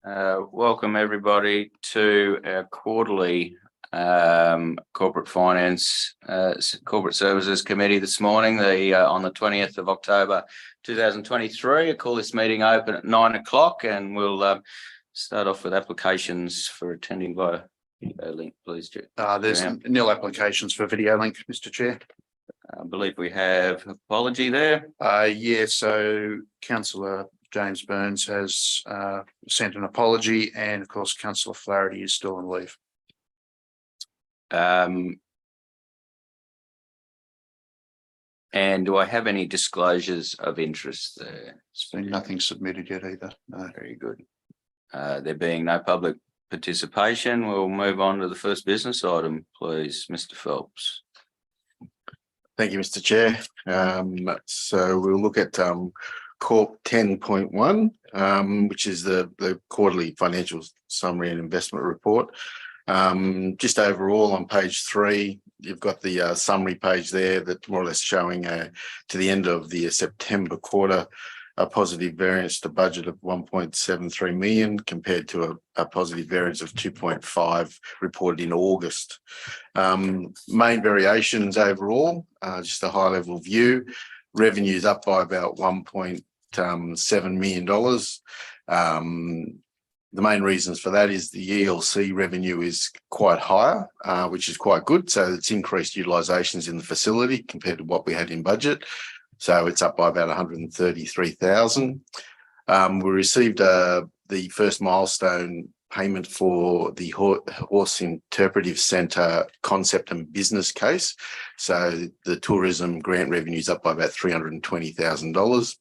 Welcome everybody to our quarterly corporate finance corporate services committee this morning, on the 20th of October 2023. I call this meeting open at 9 o'clock, and we'll start off with applications for attending via video link, please. There's nil applications for video link, Mr. Chair. I believe we have apology there. So Councillor James Burns has sent an apology, and of course Councillor Flaherty is still on leave. And do I have any disclosures of interest there? There's been nothing submitted yet either. No. Very good. There being no public participation, we'll move on to the first business item, please, Mr. Phelps. Thank you, Mr. Chair. So we'll look at Corp 10.1, which is the quarterly financial summary and investment report. Just overall on page 3, you've got the summary page there that more or less showing to the end of the September quarter a positive variance to budget of 1.73 million compared to a positive variance of 2.5 reported in August. Main variations overall, just a high level view. Revenue is up by about $1.7 million. The main reasons for that is the ELC revenue is quite higher, which is quite good. So it's increased utilizations in the facility compared to what we had in budget. So it's up by about 133,000. We received the first milestone payment for the Horse Interpretive Centre concept and business case. So the tourism grant revenue is up by about $320,000.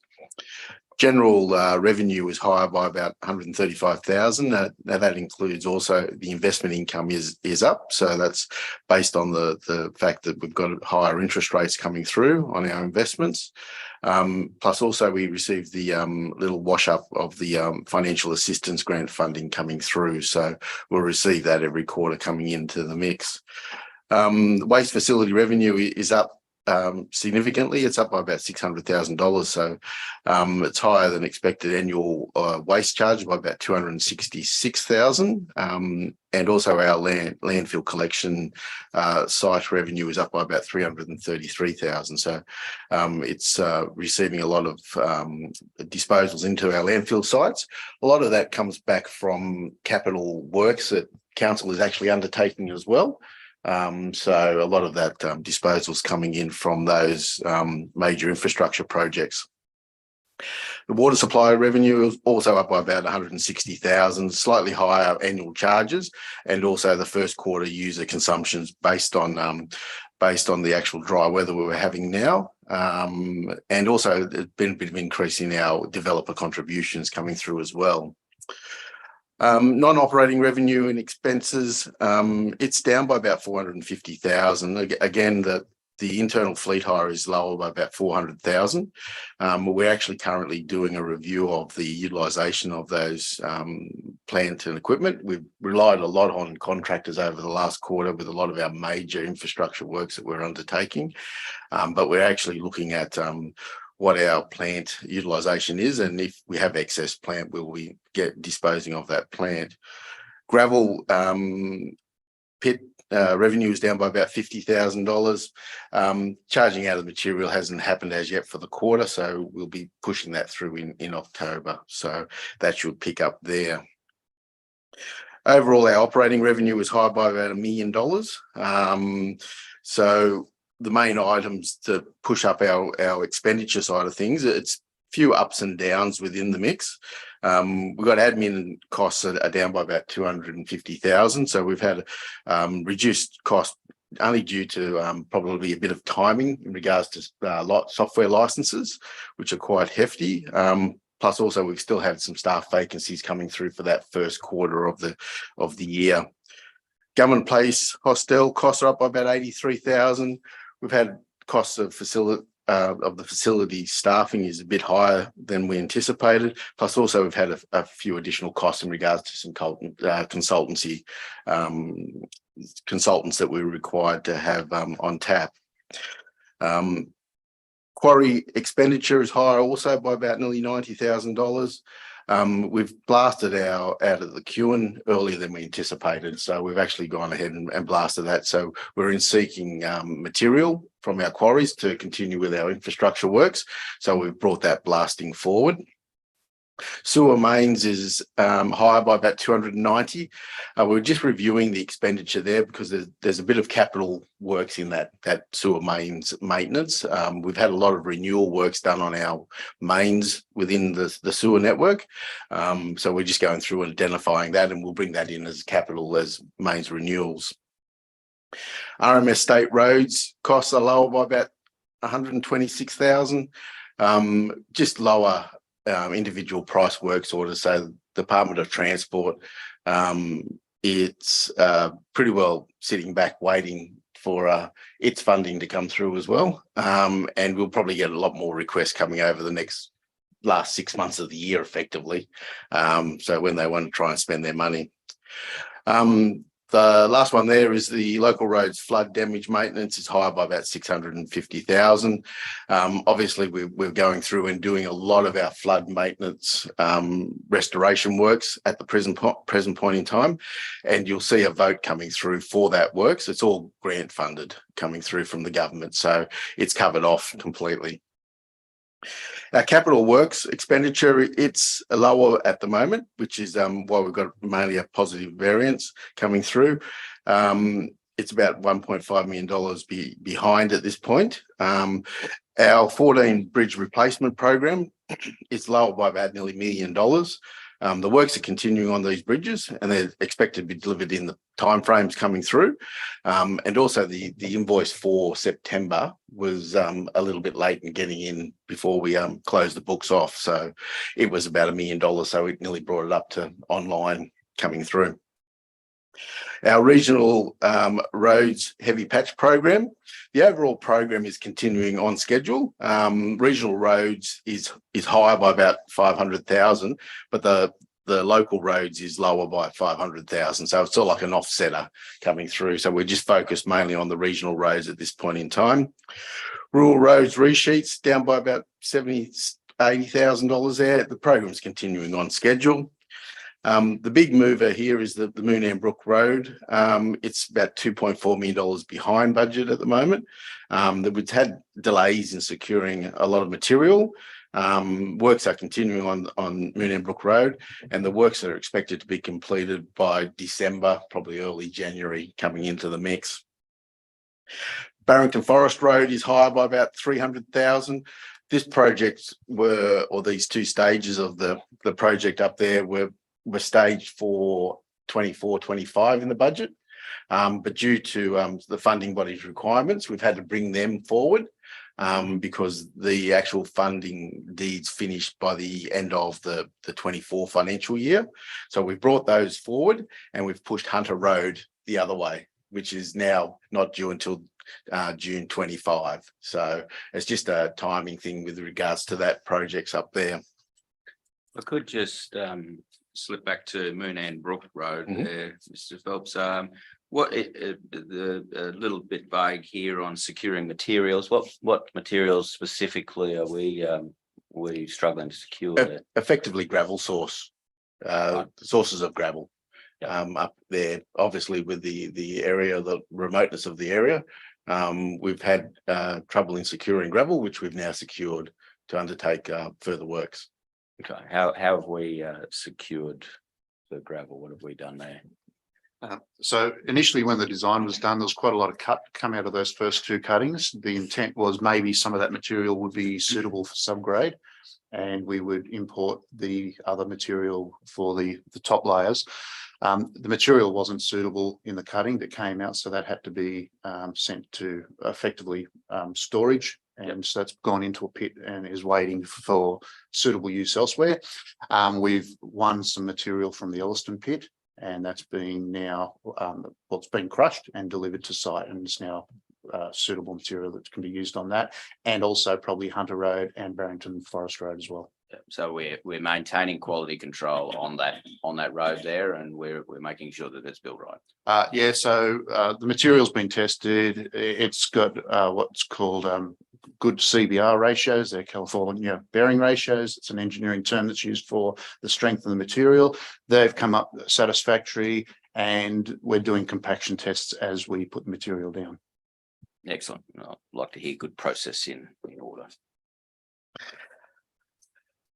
General revenue was higher by about 135,000. Now that includes also the investment income is up. So that's based on the fact that we've got higher interest rates coming through on our investments. Plus also we received the little wash up of the financial assistance grant funding coming through. So we'll receive that every quarter coming into the mix. Waste facility revenue is up significantly. It's up by about $600,000. So it's higher than expected annual waste charge by about $266,000. And also our landfill collection site revenue is up by about $333,000. So it's receiving a lot of disposals into our landfill sites. A lot of that comes back from capital works that council is actually undertaking as well. So a lot of that disposals coming in from those major infrastructure projects. The water supply revenue is also up by about 160,000, slightly higher annual charges, and also the first quarter user consumptions based on the actual dry weather we were having now. And also there's been a bit of increase in our developer contributions coming through as well. Non-operating revenue and expenses, it's down by about 450,000. Again, the internal fleet hire is lower by about 400,000. We're actually currently doing a review of the utilisation of those plant and equipment. We've relied a lot on contractors over the last quarter with a lot of our major infrastructure works that we're undertaking. But we're actually looking at what our plant utilisation is, and if we have excess plant, will we get disposing of that plant. Gravel pit revenue is down by about $50,000. Charging out of the material hasn't happened as yet for the quarter, so we'll be pushing that through in October. So that should pick up there. Overall, our operating revenue is higher by about $1 million. So the main items to push up our expenditure side of things, it's a few ups and downs within the mix. We've got admin costs are down by about 250,000. So we've had reduced cost only due to probably a bit of timing in regards to software licenses, which are quite hefty. Plus also we've still had some staff vacancies coming through for that first quarter of the year. Government Place hostel costs are up by about 83,000. We've had costs of the facility staffing is a bit higher than we anticipated. Plus also we've had a few additional costs in regards to some consultancy consultants that we're required to have on tap. Quarry expenditure is higher also by about nearly $90,000. We've blasted out of the Kewen earlier than we anticipated. So we've actually gone ahead and blasted that. So we're in seeking material from our quarries to continue with our infrastructure works. So we've brought that blasting forward. Sewer mains is higher by about 290. We're just reviewing the expenditure there because there's a bit of capital works in that sewer mains maintenance. We've had a lot of renewal works done on our mains within the sewer network. So we're just going through and identifying that, and we'll bring that in as capital as mains renewals. RMS state roads costs are lower by about 126,000. Just lower individual price works orders. So Department of Transport, it's pretty well sitting back waiting for its funding to come through as well. And we'll probably get a lot more requests coming over the last 6 months of the year effectively. So when they want to try and spend their money. The last one there is the local roads flood damage maintenance is higher by about 650,000. Obviously, we're going through and doing a lot of our flood maintenance restoration works at the present point in time, and you'll see a vote coming through for that works. It's all grant funded coming through from the government, so it's covered off completely. Our capital works expenditure, it's lower at the moment, which is why we've got mainly a positive variance coming through. It's about $1.5 million behind at this point. Our 14 bridge replacement program is lower by about nearly $1 million. The works are continuing on these bridges, and they're expected to be delivered in the timeframes coming through. And also the invoice for September was a little bit late in getting in before we closed the books off. So it was about $1 million. So it nearly brought it up to online coming through. Our regional roads heavy patch program, the overall program is continuing on schedule. Regional roads is higher by about 500,000, but the local roads is lower by 500,000. So it's sort of like an offsetter coming through. So we're just focused mainly on the regional roads at this point in time. Rural roads resheets down by about $80,000 there. The program is continuing on schedule. The big mover here is the Moonam Brook Road. It's about $2.4 million behind budget at the moment. We've had delays in securing a lot of material. Works are continuing on Moonam Brook Road, and the works are expected to be completed by December, probably early January, coming into the mix. Barrington Forest Road is higher by about 300,000. This project these two stages of the project up there were staged for 24-25 in the budget, but due to the funding body's requirements, we've had to bring them forward because the actual funding deeds finished by the end of the 24 financial year. So we've brought those forward, and we've pushed Hunter Road the other way, which is now not due until June 25. So it's just a timing thing with regards to that projects up there. I could just slip back to Moonam Brook Road there, Mr. Phelps. What a little bit vague here on securing materials. What materials specifically are we struggling to secure there? Effectively gravel sources of gravel. Up there, obviously with the area, the remoteness of the area, we've had trouble in securing gravel, which we've now secured to undertake further works. Okay, how have we secured the gravel? What have we done there? So initially, when the design was done, there was quite a lot of cut come out of those first two cuttings. The intent was maybe some of that material would be suitable for subgrade, and we would import the other material for the top layers. The material wasn't suitable in the cutting that came out, so that had to be sent to effectively storage. And so that's gone into a pit and is waiting for suitable use elsewhere. We've won some material from the Elliston pit, and that's been now, it's been crushed and delivered to site, and it's now suitable material that can be used on that, and also probably Hunter Road and Barrington Forest Road as well. So we're maintaining quality control on that road there, and we're making sure that it's built right. So the material's been tested. It's got what's called good CBR ratios. They're California bearing ratios. It's an engineering term that's used for the strength of the material. They've come up satisfactory, and we're doing compaction tests as we put the material down. Excellent. I'd like to hear good process in order.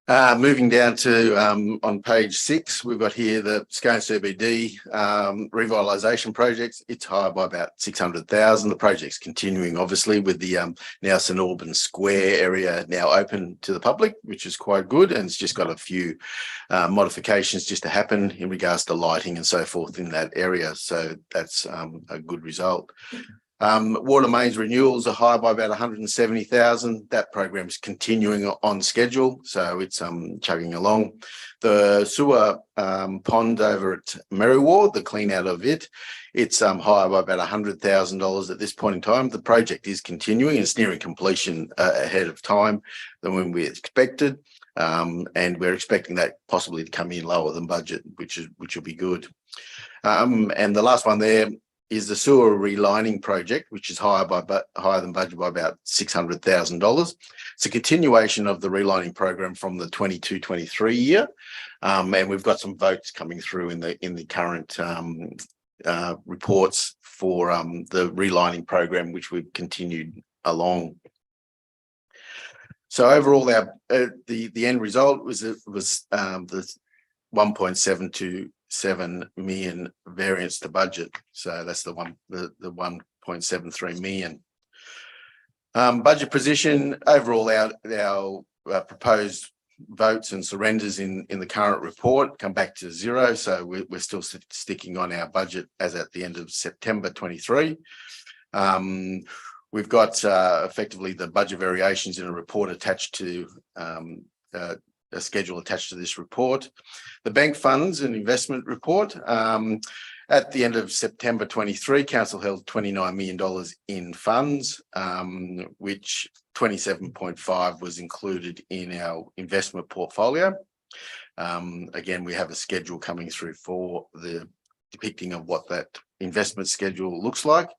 Moving down to on page 6, we've got here the Scone CBD revitalisation projects. It's higher by about 600,000. The project's continuing, obviously, with the now St Albans Square area now open to the public, which is quite good, and it's just got a few modifications just to happen in regards to lighting and so forth in that area. So that's a good result. Water mains renewals are high by about 170,000. That program is continuing on schedule, so it's chugging along. The sewer pond over at Merriward, the clean out of it, it's higher by about $100,000 at this point in time. The project is continuing. It's nearing completion ahead of time than when we expected, and we're expecting that possibly to come in lower than budget, which will be good. And the last one there is the sewer relining project, which is higher than budget by about $600,000. It's a continuation of the relining program from the 22-23 year, and we've got some votes coming through in the current reports for the relining program, which we've continued along. So overall, our the end result was the 1.727 million variance to budget. So that's the 1.73 million. Budget position overall, our proposed votes and surrenders in the current report come back to zero. So we're still sticking on our budget as at the end of September 23. We've got effectively the budget variations in a report attached to a schedule attached to this report. The bank funds and investment report. At the end of September 23, Council held $29 million in funds, which 27.5 was included in our investment portfolio. Again, we have a schedule coming through for the depicting of what that investment schedule looks like.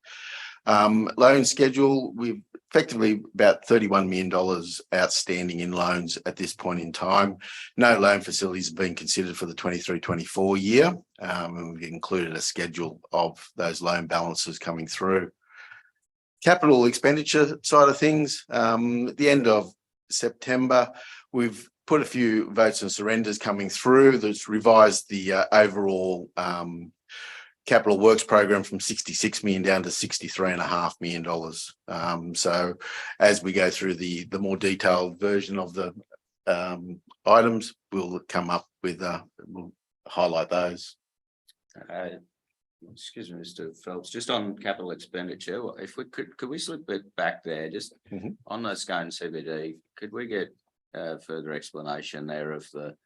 Loan schedule, we've effectively about $31 million outstanding in loans at this point in time. No loan facilities have been considered for the 23-24 year, and we've included a schedule of those loan balances coming through. Capital expenditure side of things, at the end of September, we've put a few votes and surrenders coming through that's revised the overall capital works program from 66 million down to $63.5 million. So as we go through the more detailed version of the items, we'll come up with we'll highlight those. Excuse me, Mr. Phelps, just on capital expenditure, if we could we slip it back there, just on the Scone CBD, could we get further explanation there of the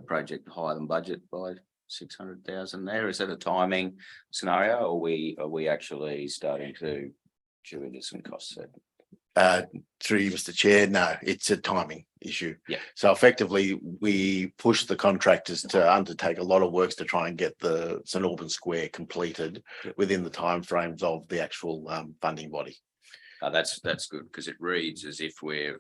project higher than budget by 600,000 there? Is that a timing scenario, or are we actually starting to chew into some costs there? Through you, Mr. Chair, no, it's a timing issue. Yeah. So effectively, we pushed the contractors to undertake a lot of works to try and get the St Albans Square completed within the timeframes of the actual funding body. That's good, because it reads as if we're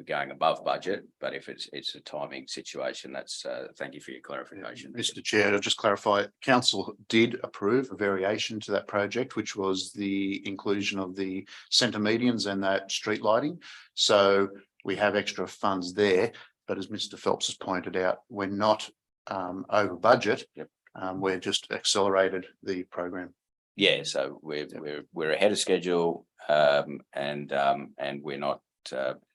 going above budget, but if it's a timing situation, that's thank you for your clarification. Mr. Chair, to just clarify, Council did approve a variation to that project, which was the inclusion of the centre medians and that street lighting. So we have extra funds there, but as Mr. Phelps has pointed out, we're not over budget. Yep. We're just accelerated the program. Yeah, so we're ahead of schedule, and we're not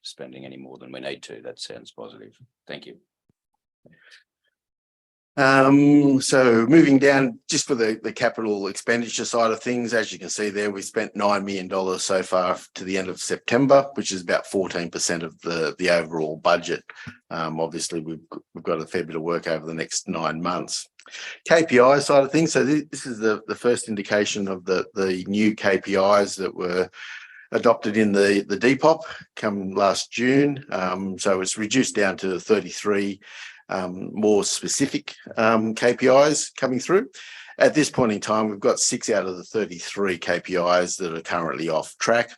spending any more than we need to. That sounds positive. Thank you. So moving down just for the capital expenditure side of things, as you can see there, we spent $9 million so far to the end of September, which is about 14% of the overall budget. Obviously, we've got a fair bit of work over the next 9 months. KPI side of things. So this is the first indication of the new KPIs that were adopted in the Depop come last June. So it's reduced down to 33 more specific KPIs coming through. At this point in time, we've got 6 out of the 33 KPIs that are currently off track.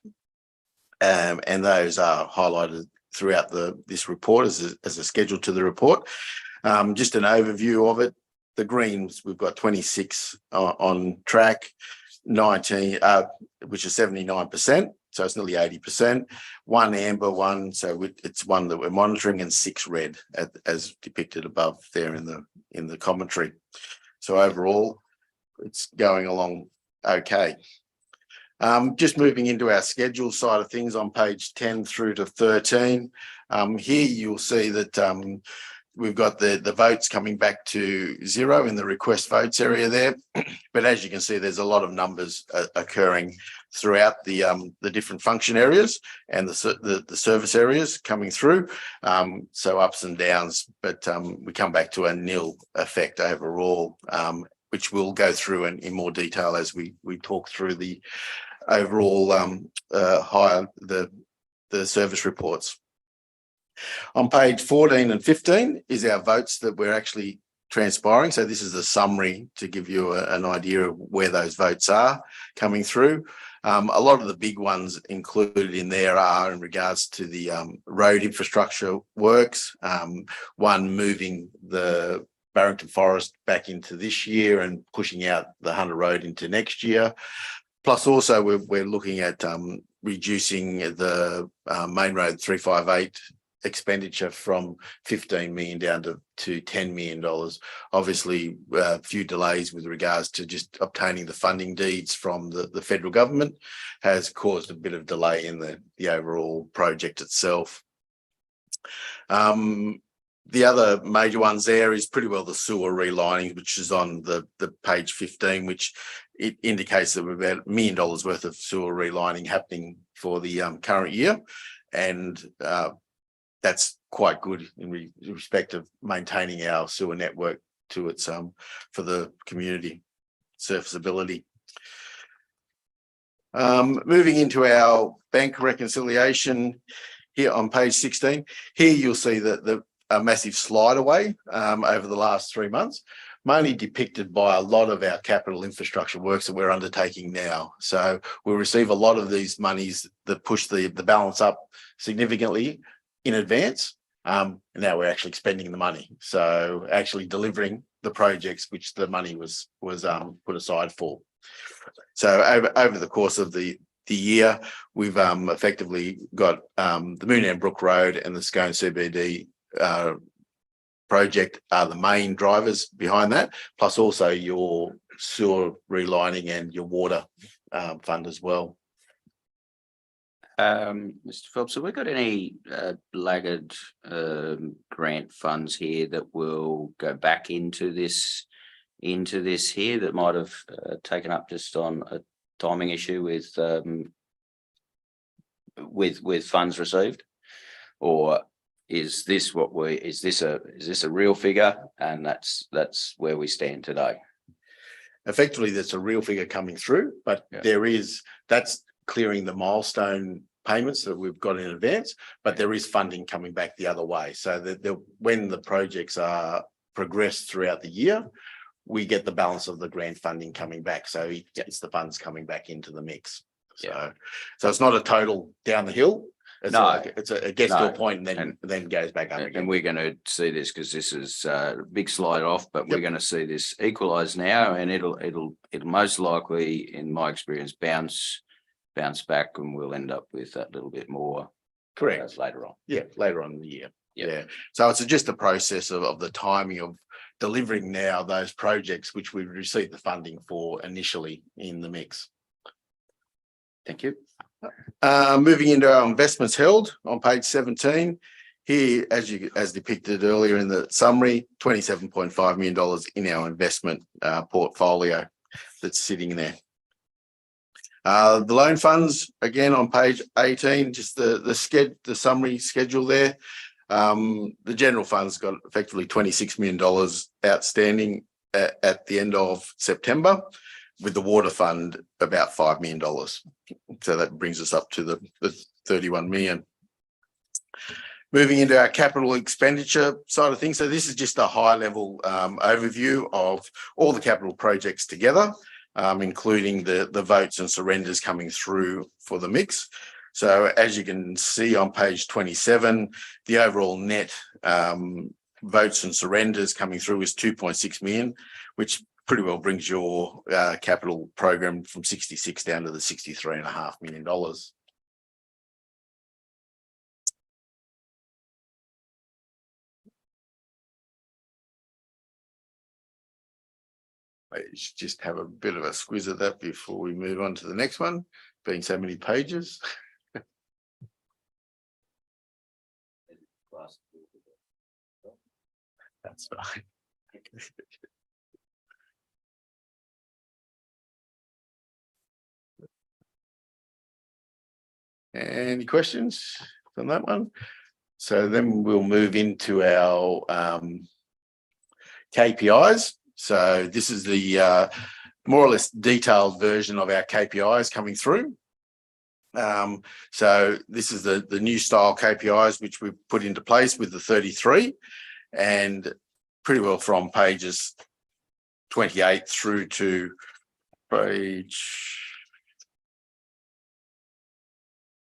And those are highlighted throughout this report as a schedule to the report. Just an overview of it. The greens, we've got 26 on track, 19, which is 79%. So it's nearly 80%. 1 amber, one, so it's one that we're monitoring, and 6 red, as depicted above there in the commentary. So overall, it's going along okay. Just moving into our schedule side of things on page 10 through to 13. Here you'll see that we've got the votes coming back to 0 in the request votes area there. But as you can see, there's a lot of numbers occurring throughout the different function areas and the service areas coming through. So ups and downs, but we come back to a nil effect overall, which we'll go through in more detail as we talk through the overall the service reports. On page 14 and 15 is our votes that we're actually transpiring. So this is a summary to give you an idea of where those votes are coming through. A lot of the big ones included in there are in regards to the road infrastructure works, one moving the Barrington Forest back into this year and pushing out the Hunter Road into next year. Plus also we're looking at reducing the Main Road 358 expenditure from 15 million down to 10 million dollars. Obviously, a few delays with regards to just obtaining the funding deeds from the federal government has caused a bit of delay in the overall project itself. The other major ones there is pretty well the sewer relining, which is on the page 15, which it indicates that we've about $1 million worth of sewer relining happening for the current year. And that's quite good in respect of maintaining our sewer network to its for the community serviceability. Moving into our bank reconciliation here on page 16, here you'll see that a massive slide away over the last 3 months, mainly depicted by a lot of our capital infrastructure works that we're undertaking now. So we'll receive a lot of these monies that push the balance up significantly in advance. And now we're actually spending the money. So actually delivering the projects which the money was put aside for. So over the course of the year, we've effectively got the Moonam Brook Road and the Scone CBD project are the main drivers behind that, plus also your sewer relining and your water fund as well. Mr. Phelps, have we got any laggard grant funds here that will go back into this here that might have taken up just on a timing issue with funds received? Or is this a real figure, and that's where we stand today? Effectively, that's a real figure coming through, but that's clearing the milestone payments that we've got in advance, but there is funding coming back the other way. So that when the projects are progressed throughout the year, we get the balance of the grant funding coming back. So it's the funds coming back into the mix. So it's not a total down the hill. It gets to a point and then goes back up again. And we're going to see this because this is a big slide off, but we're going to see this equalise now, and it'll most likely, in my experience, bounce back, and we'll end up with that little bit more. Correct. Later on. Yeah, later on in the year. Yep. Yeah. So it's just a process of the timing of delivering now those projects which we've received the funding for initially in the mix. Thank you. Moving into our investments held on page 17. Here, as depicted earlier in the summary, $27.5 million in our investment portfolio that's sitting there. The loan funds, again on page 18, just the summary schedule there. The general fund's got effectively $26 million outstanding at the end of September, with the water fund about $5 million. So that brings us up to the 31 million. Moving into our capital expenditure side of things. So this is just a high level overview of all the capital projects together, including the votes and surrenders coming through for the mix. So as you can see on page 27, the overall net votes and surrenders coming through is 2.6 million, which pretty well brings your capital program from 66 down to the $63.5 million. Let's just have a bit of a squiz at that before we move on to the next one, being so many pages. That's fine. Any questions on that one? So then we'll move into our KPIs. So this is the more or less detailed version of our KPIs coming through. So this is the new style KPIs which we've put into place with the 33, and pretty well from pages 28 through to page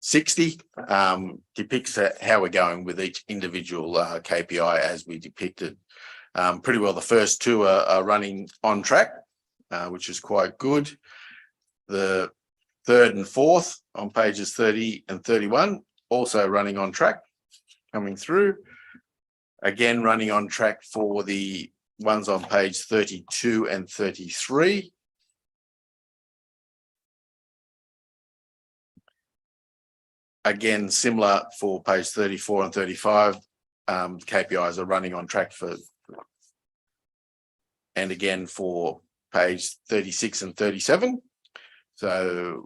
60 depicts how we're going with each individual KPI as we depicted. Pretty well the first two are running on track, which is quite good. The third and fourth on pages 30 and 31 also running on track, coming through. Again, running on track for the ones on page 32 and 33. Again, similar for page 34 and 35. KPIs are running on track for, and again for page 36 and 37. So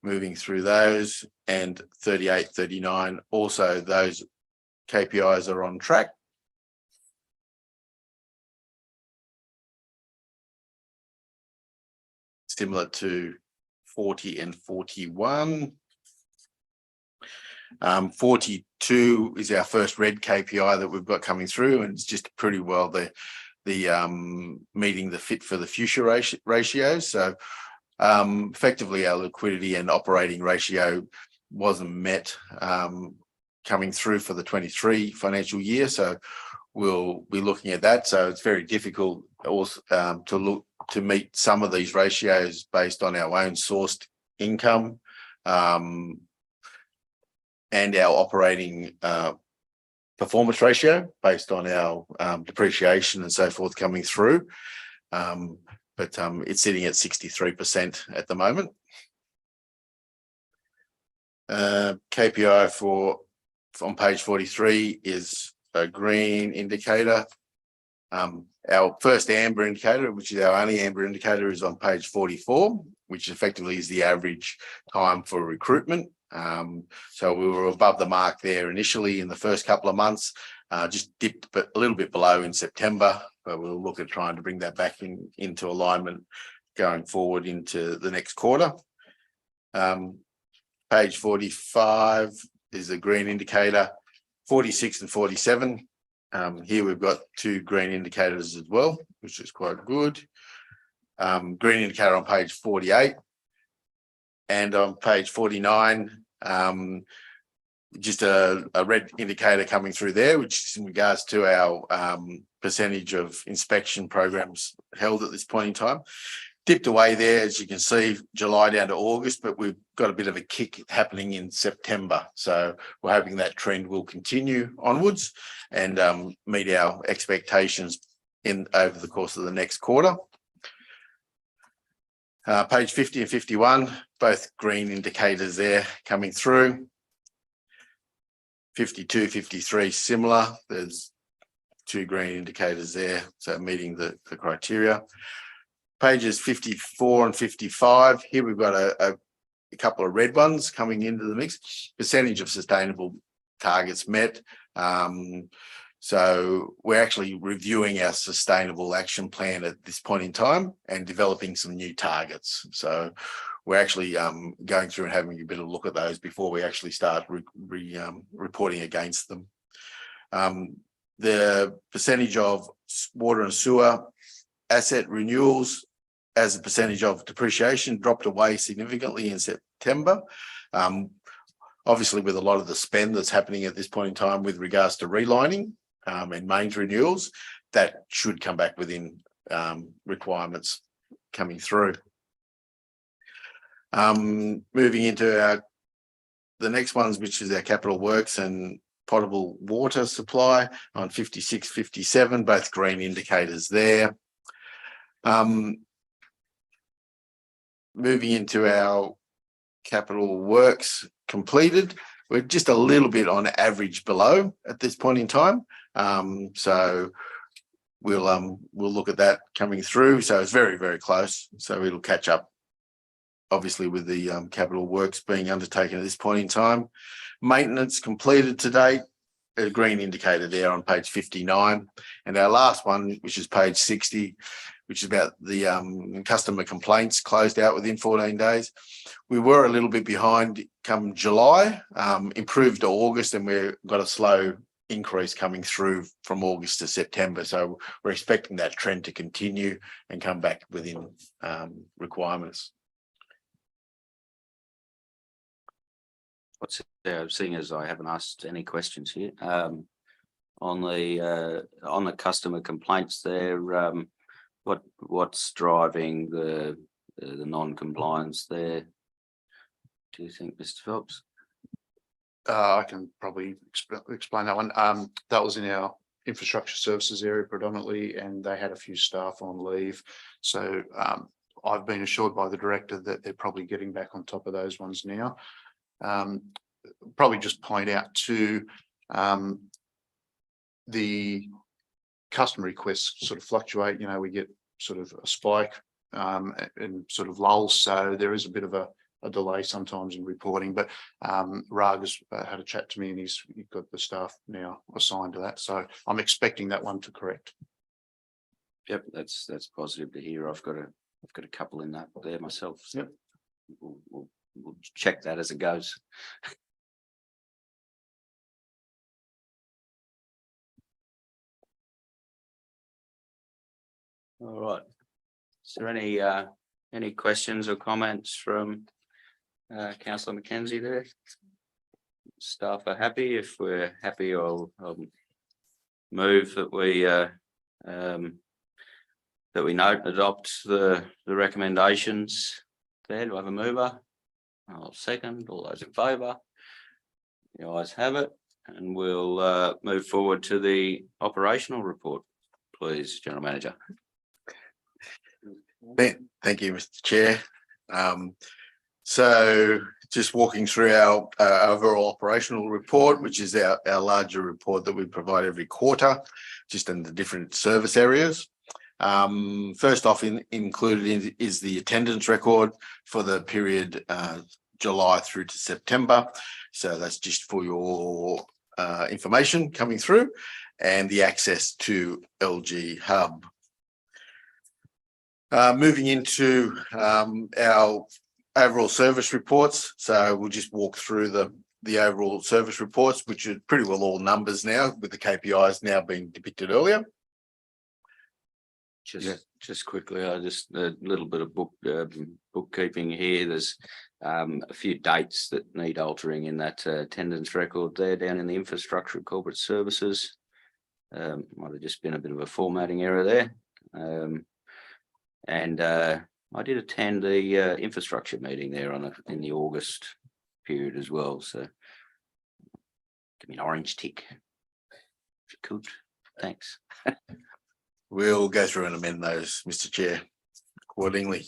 moving through those, and 38, 39, also those KPIs are on track. Similar to 40 and 41. 42 is our first red KPI that we've got coming through, and it's just pretty well the meeting the fit for the future ratios. So effectively our liquidity and operating ratio wasn't met coming through for the 23 financial year. So we'll be looking at that. So it's very difficult also to meet some of these ratios based on our own sourced income and our operating performance ratio based on our depreciation and so forth coming through. But it's sitting at 63% at the moment. KPI on page 43 is a green indicator. Our first amber indicator, which is our only amber indicator, is on page 44, which effectively is the average time for recruitment. So we were above the mark there initially in the first couple of months, just dipped a little bit below in September, but we'll look at trying to bring that back into alignment going forward into the next quarter. Page 45 is a green indicator, 46 and 47. Here we've got two green indicators as well, which is quite good. Green indicator on page 48. And on page 49, just a red indicator coming through there, which is in regards to our percentage of inspection programs held at this point in time. Dipped away there, as you can see, July down to August, but we've got a bit of a kick happening in September. So we're hoping that trend will continue onwards and meet our expectations over the course of the next quarter. Page 50 and 51, both green indicators there coming through. 52, 53, similar. There's two green indicators there, so meeting the criteria. Pages 54 and 55, here we've got a couple of red ones coming into the mix. Percentage of sustainable targets met. So we're actually reviewing our sustainable action plan at this point in time and developing some new targets. So we're actually going through and having a bit of a look at those before we actually start reporting against them. The percentage of water and sewer asset renewals as a percentage of depreciation dropped away significantly in September. Obviously, with a lot of the spend that's happening at this point in time with regards to relining and mains renewals, that should come back within requirements coming through. Moving into the next ones, which is our capital works and potable water supply on 56, 57, both green indicators there. Moving into our capital works completed, we're just a little bit on average below at this point in time. So we'll look at that coming through. So it's very, very close. So it'll catch up, obviously, with the capital works being undertaken at this point in time. Maintenance completed to date, a green indicator there on page 59. And our last one, which is page 60, which is about the customer complaints closed out within 14 days. We were a little bit behind come July, improved to August, and we've got a slow increase coming through from August to September. So we're expecting that trend to continue and come back within requirements. Seeing as I haven't asked any questions here, on the customer complaints there, what's driving the non-compliance there? Do you think, Mr. Phelps? I can probably explain that one. That was in our infrastructure services area predominantly, and they had a few staff on leave. So I've been assured by the director that they're probably getting back on top of those ones now. Probably just point out too, the customer requests sort of fluctuate. You know, we get sort of a spike and sort of lulls, so there is a bit of a delay sometimes in reporting. But Rag has had a chat to me, and he's got the staff now assigned to that, so I'm expecting that one to correct. Yep, that's positive to hear. I've got a couple in that there myself. So yep. We'll check that as it goes. All right. Is there any questions or comments from Councillor McKenzie there? Staff are happy. If we're happy, I'll move that we note and adopt the recommendations there. Do I have a mover? I'll second. All those in favour? The ayes have it, and we'll move forward to the operational report, please, General Manager. Thank you, Mr. Chair. So just walking through our overall operational report, which is our larger report that we provide every quarter, just in the different service areas. First off, included is the attendance record for the period July through to September. So that's just for your information coming through, and the access to LG Hub. Moving into our overall service reports. So we'll just walk through the overall service reports, which are pretty well all numbers now, with the KPIs now being depicted earlier. Just quickly, just a little bit of bookkeeping here. There's a few dates that need altering in that attendance record there down in the infrastructure and corporate services. Might have just been a bit of a formatting error there. And I did attend the infrastructure meeting there in the August period as well. So give me an orange tick if you could. Thanks. We'll go through and amend those, Mr. Chair, accordingly.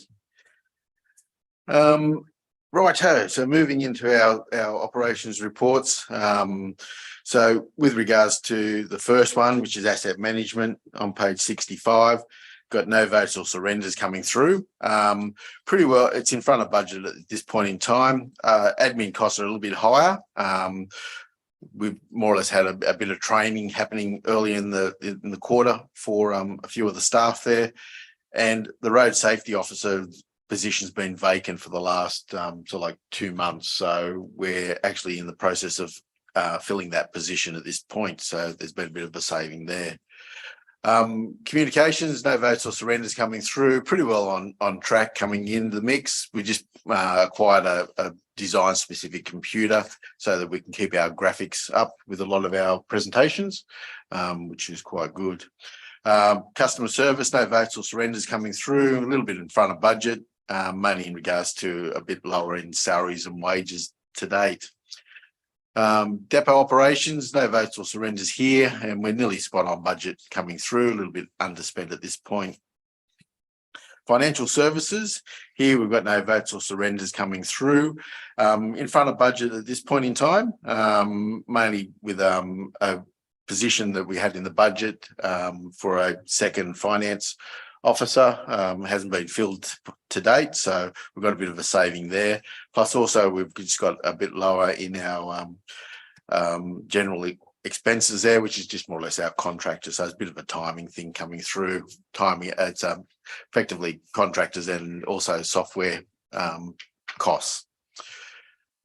Righto, so moving into our operations reports. So with regards to the first one, which is asset management on page 65, got no votes or surrenders coming through. Pretty well, it's in front of budget at this point in time. Admin costs are a little bit higher. We've more or less had a bit of training happening early in the quarter for a few of the staff there, and the road safety officer position's been vacant for the last sort of like 2 months. So we're actually in the process of filling that position at this point. So there's been a bit of a saving there. Communications, no votes or surrenders coming through, pretty well on track coming into the mix. We just acquired a design specific computer so that we can keep our graphics up with a lot of our presentations, which is quite good. Customer service, no votes or surrenders coming through, a little bit in front of budget, mainly in regards to a bit lower in salaries and wages to date. Depot operations, no votes or surrenders here, and we're nearly spot on budget coming through, a little bit underspent at this point. Financial services, here we've got no votes or surrenders coming through, in front of budget at this point in time, mainly with a position that we had in the budget for a second finance officer, hasn't been filled to date, so we've got a bit of a saving there. Plus also we've just got a bit lower in our general expenses there, which is just more or less our contractors. So it's a bit of a timing thing coming through. Timing, it's effectively contractors and also software costs.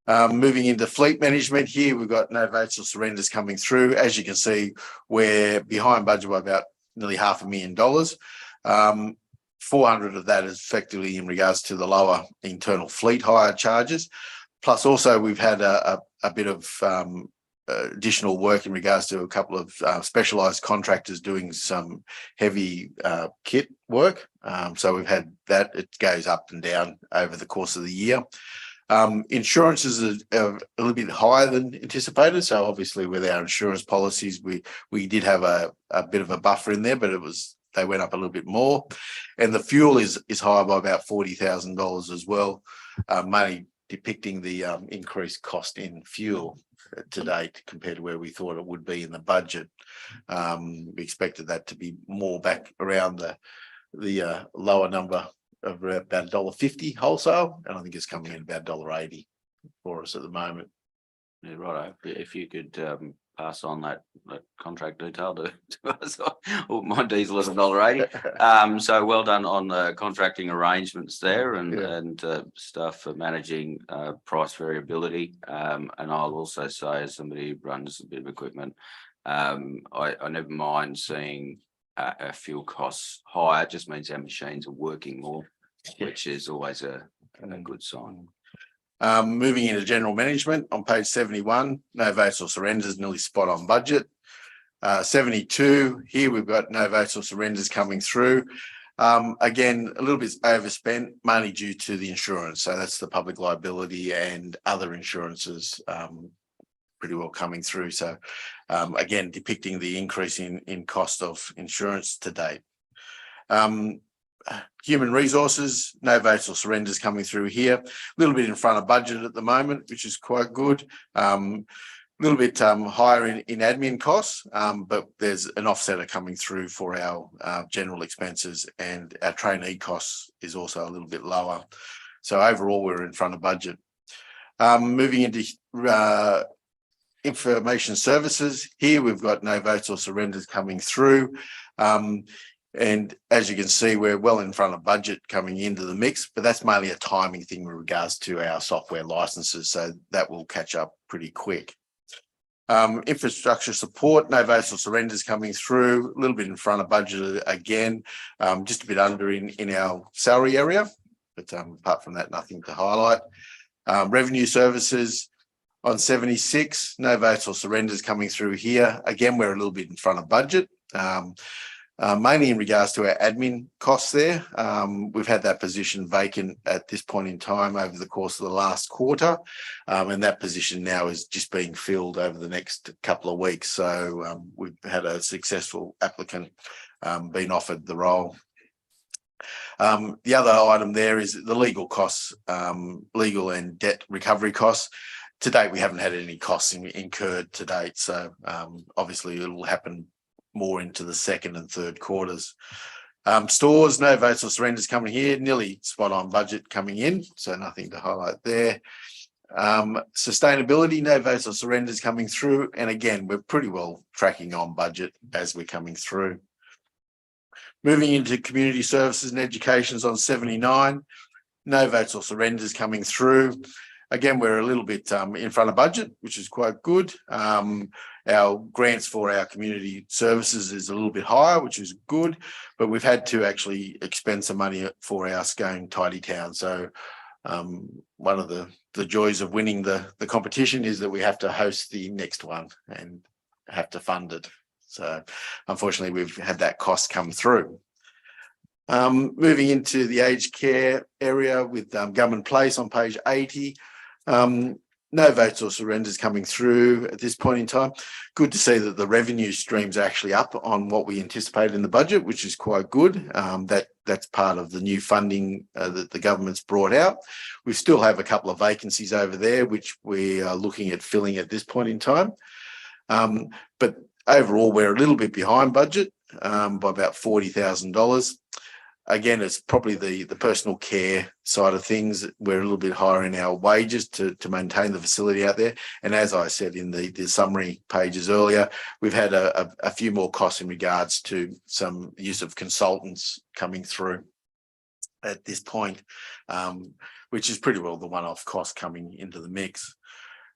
Moving into fleet management here, we've got no votes or surrenders coming through. As you can see, we're behind budget by about nearly $500,000. 400 of that is effectively in regards to the lower internal fleet hire charges. Plus also we've had a bit of additional work in regards to a couple of specialised contractors doing some heavy kit work. So we've had that, it goes up and down over the course of the year. Insurances are a little bit higher than anticipated. So obviously with our insurance policies, we did have a bit of a buffer in there, but they went up a little bit more. And the fuel is higher by about $40,000 as well, mainly depicting the increased cost in fuel to date compared to where we thought it would be in the budget. We expected that to be more back around the lower number of about $1.50 wholesale, and I think it's coming in about $1.80 for us at the moment. Yeah, right. If you could pass on that contract detail to us. Oh, my diesel is $1.80. So well done on the contracting arrangements there and stuff for managing price variability. And I'll also say, as somebody who runs a bit of equipment, I never mind seeing fuel costs higher. It just means our machines are working more, which is always a good sign. Moving into general management on page 71, no votes or surrenders, nearly spot on budget. 72, here we've got no votes or surrenders coming through. Again, a little bit overspent, mainly due to the insurance. So that's the public liability and other insurances pretty well coming through. So again, depicting the increase in cost of insurance to date. Human resources, no votes or surrenders coming through here. A little bit in front of budget at the moment, which is quite good. A little bit higher in admin costs, but there's an offsetter coming through for our general expenses, and our trainee costs is also a little bit lower. So overall, we're in front of budget. Moving into information services, here we've got no votes or surrenders coming through. And as you can see, we're well in front of budget coming into the mix, but that's mainly a timing thing with regards to our software licenses. So that will catch up pretty quick. Infrastructure support, no votes or surrenders coming through, a little bit in front of budget again, just a bit under in our salary area, but apart from that, nothing to highlight. Revenue services on 76, no votes or surrenders coming through here. Again, we're a little bit in front of budget. Mainly in regards to our admin costs there. We've had that position vacant at this point in time over the course of the last quarter. And that position now is just being filled over the next couple of weeks. So we've had a successful applicant being offered the role. The other item there is the legal costs, legal and debt recovery costs. To date, we haven't had any costs incurred to date. So obviously it will happen more into the second and third quarters. Stores, no votes or surrenders coming here, nearly spot on budget coming in, so nothing to highlight there. Sustainability, no votes or surrenders coming through, and again, we're pretty well tracking on budget as we're coming through. Moving into community services and educations on 79, no votes or surrenders coming through. Again, we're a little bit in front of budget, which is quite good. Our grants for our community services is a little bit higher, which is good, but we've had to actually expend some money for our Scone Tidy Town. So one of the joys of winning the competition is that we have to host the next one and have to fund it. So unfortunately, we've had that cost come through. Moving into the aged care area with Government Place on page 80. No votes or surrenders coming through at this point in time. Good to see that the revenue streams are actually up on what we anticipated in the budget, which is quite good. That's part of the new funding that the government's brought out. We still have a couple of vacancies over there, which we are looking at filling at this point in time. But overall, we're a little bit behind budget by about $40,000. Again, it's probably the personal care side of things. We're a little bit higher in our wages to maintain the facility out there. And as I said in the summary pages earlier, we've had a few more costs in regards to some use of consultants coming through at this point, which is pretty well the one-off cost coming into the mix.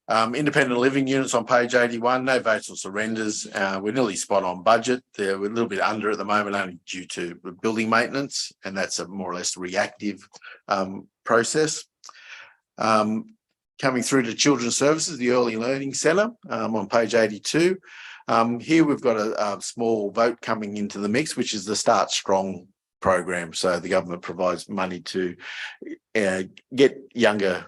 Independent living units on page 81, no votes or surrenders. We're nearly spot on budget. We're a little bit under at the moment, only due to building maintenance, and that's a more or less reactive process. Coming through to Children's Services, the Early Learning Centre on page 82. Here we've got a small vote coming into the mix, which is the Start Strong program. So the government provides money to get younger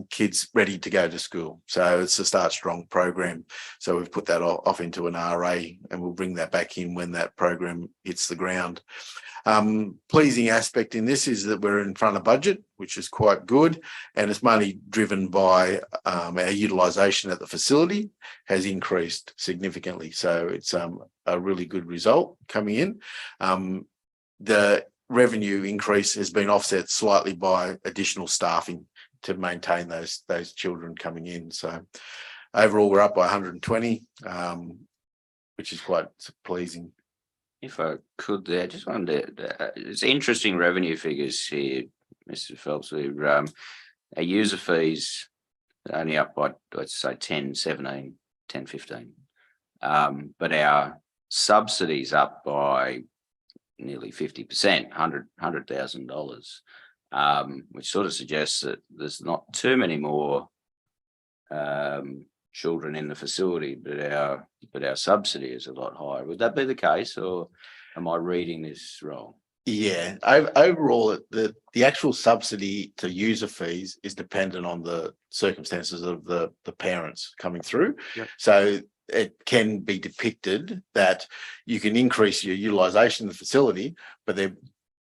kids ready to go to school. So it's a Start Strong program. So we've put that off into an RA, and we'll bring that back in when that program hits the ground. Pleasing aspect in this is that we're in front of budget, which is quite good, and it's mainly driven by our utilisation at the facility has increased significantly. So it's a really good result coming in. The revenue increase has been offset slightly by additional staffing to maintain those children coming in. So overall, we're up by 120, which is quite pleasing. If I could there, I just wanted to, it's interesting revenue figures here, Mr. Phelps. Our user fees are only up by, let's say, 10, 17, 10, 15. But our subsidies up by nearly 50%, $100,000, which sort of suggests that there's not too many more children in the facility, but our subsidy is a lot higher. Would that be the case, or am I reading this wrong? Yeah, overall, the actual subsidy to user fees is dependent on the circumstances of the parents coming through. Yep. So it can be depicted that you can increase your utilisation of the facility, but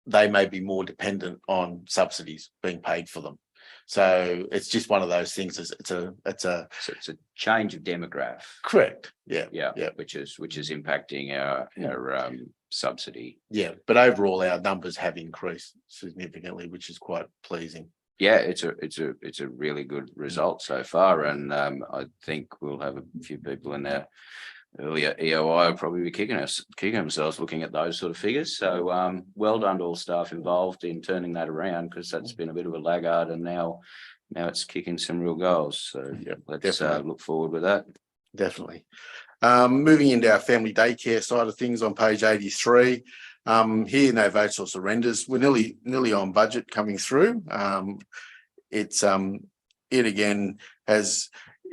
they may be more dependent on subsidies being paid for them. So it's just one of those things. So it's a change of demograph. Correct. Yeah. Which is impacting our subsidy. Yeah, but overall our numbers have increased significantly, which is quite pleasing. Yeah, it's a really good result so far, and I think we'll have a few people in there. Earlier EOI will probably be kicking themselves looking at those sort of figures. So well done to all staff involved in turning that around, because that's been a bit of a laggard, and now it's kicking some real goals. So yeah, let's look forward with that. Definitely. Moving into our family daycare side of things on page 83. Here, no votes or surrenders. We're nearly on budget coming through.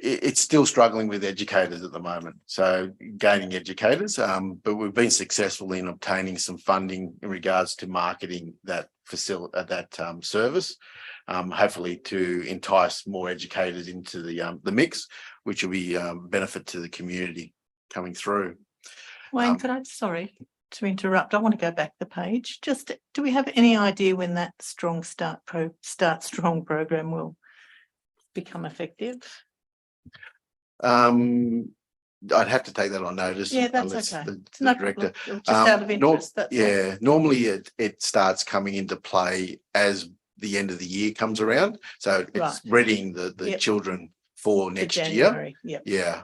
It's still struggling with educators at the moment. So gaining educators, but we've been successful in obtaining some funding in regards to marketing that service, hopefully to entice more educators into the mix, which will be benefit to the community coming through. Wayne, sorry to interrupt. I want to go back the page. Just, do we have any idea when that Start Strong program will become effective? I'd have to take that on notice. Yeah, that's okay. It's no director. Just out of interest. Normally it starts coming into play as the end of the year comes around. So it's readying the children for next year. Yep. Yeah.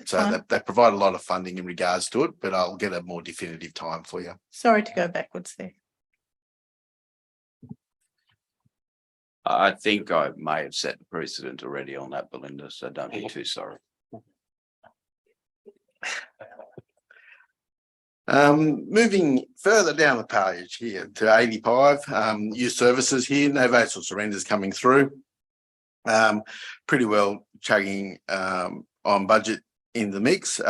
So they provide a lot of funding in regards to it, but I'll get a more definitive time for you. Sorry to go backwards there. I think I may have set the precedent already on that, Belinda, so don't be too sorry. Moving further down the page here to 85, youth services here, no votes or surrenders coming through. Pretty well chugging on budget in the mix.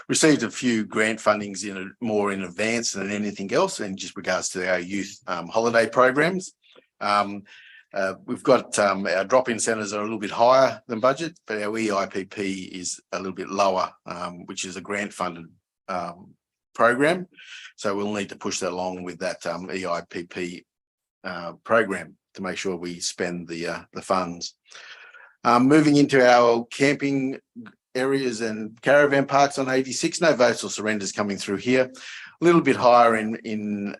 Received a few grant fundings more in advance than anything else in just regards to our youth holiday programs. We've got our drop-in centres are a little bit higher than budget, but our EIPP is a little bit lower, which is a grant funded program. So we'll need to push that along with that EIPP program to make sure we spend the funds. Moving into our camping areas and caravan parks on 86, no votes or surrenders coming through here. A little bit higher in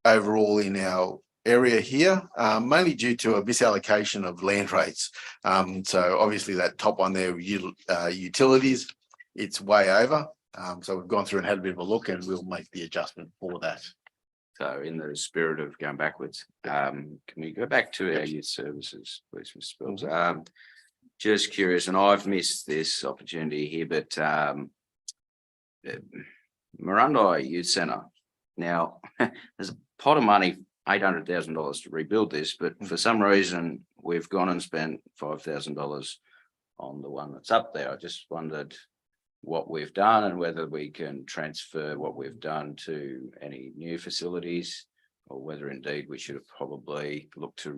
overall in our area here, mainly due to a misallocation of land rates. So obviously that top one there, utilities, it's way over. So we've gone through and had a bit of a look, and we'll make the adjustment for that. So in the spirit of going backwards, can we go back to our youth services, please, Mr. Spills? Just curious, and I've missed this opportunity here, but Murrundi Youth Centre. Now, there's a pot of money, $800,000 to rebuild this, but for some reason we've gone and spent $5,000 on the one that's up there. I just wondered what we've done and whether we can transfer what we've done to any new facilities, or whether indeed we should have probably looked to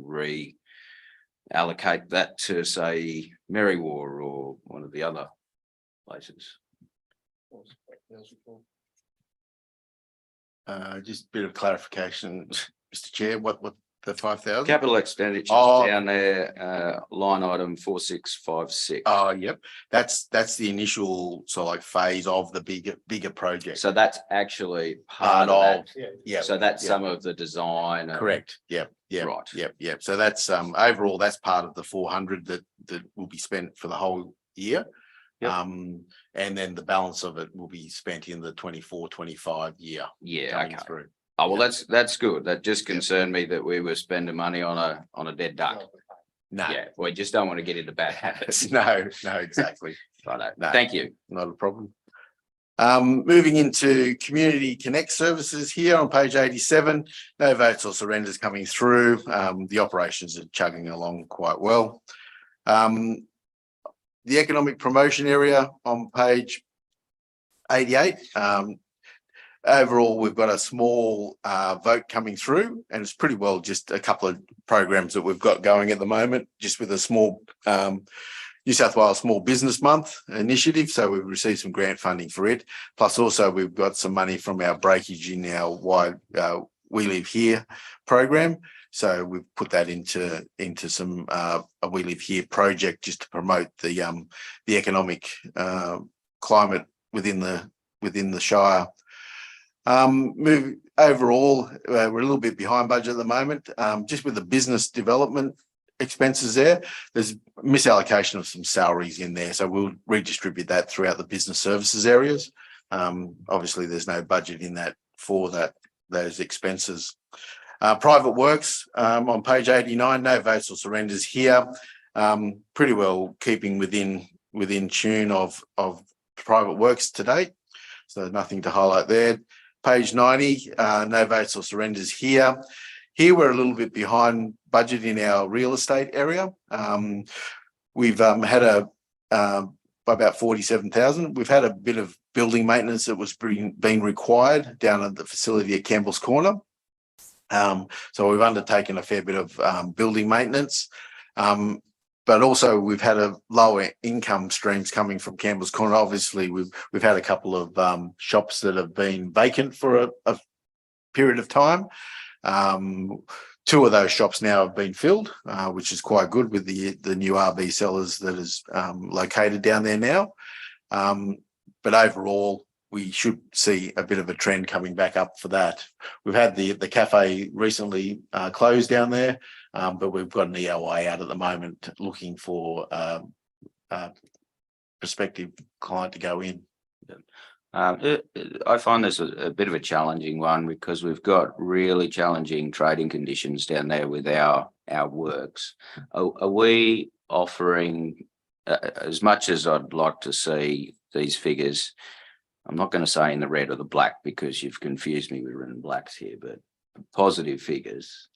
reallocate that to, say, Merriwa or one of the other places. Just a bit of clarification, Mr. Chair, what the 5,000? Capital expenditures Oh. down there, line item 4656. Oh, yep. That's the initial sort of like phase of the bigger project. So that's actually part of that. Yeah. So that's yeah. some of the design. Correct. Yep. Yeah. Right. Yep. So that's overall that's part of the 400 that will be spent for the whole year. Yep. And then the balance of it will be spent in the 24-25 year. Yeah. coming Okay. through. Oh, well, that's good. That just concerned me that we were spending money on a dead duck. No. Yeah, we just don't want to get into bad habits. No, exactly. Righto. No. Thank you. Not a problem. Moving into Community Connect services here on page 87, no votes or surrenders coming through. The operations are chugging along quite well. The economic promotion area on page 88. Overall, we've got a small vote coming through, and it's pretty well just a couple of programs that we've got going at the moment, just with a small New South Wales Small Business Month initiative. So we've received some grant funding for it. Plus also we've got some money from our breakage in our We Live Here program. So we've put that into some a We Live Here project just to promote the economic climate within the Shire. Overall, we're a little bit behind budget at the moment, just with the business development expenses there. There's misallocation of some salaries in there, so we'll redistribute that throughout the business services areas. Obviously, there's no budget in that for those expenses. Private works on page 89, no votes or surrenders here. Pretty well keeping within tune of private works to date, so nothing to highlight there. Page 90, no votes or surrenders here. Here we're a little bit behind budget in our real estate area. We've had about 47,000. We've had a bit of building maintenance that was being required down at the facility at Campbell's Corner. So we've undertaken a fair bit of building maintenance. But also we've had a lower income streams coming from Campbell's Corner. Obviously, we've had a couple of shops that have been vacant for a period of time. Two of those shops now have been filled, which is quite good with the new RB Cellars that is located down there now. But overall, we should see a bit of a trend coming back up for that. We've had the cafe recently closed down there, but we've got an EOI out at the moment looking for a prospective client to go in. I find this a bit of a challenging one because we've got really challenging trading conditions down there with our our works. Are we offering, as much as I'd like to see these figures, I'm not going to say in the red or the black because you've confused me with red and blacks here, but positive figures.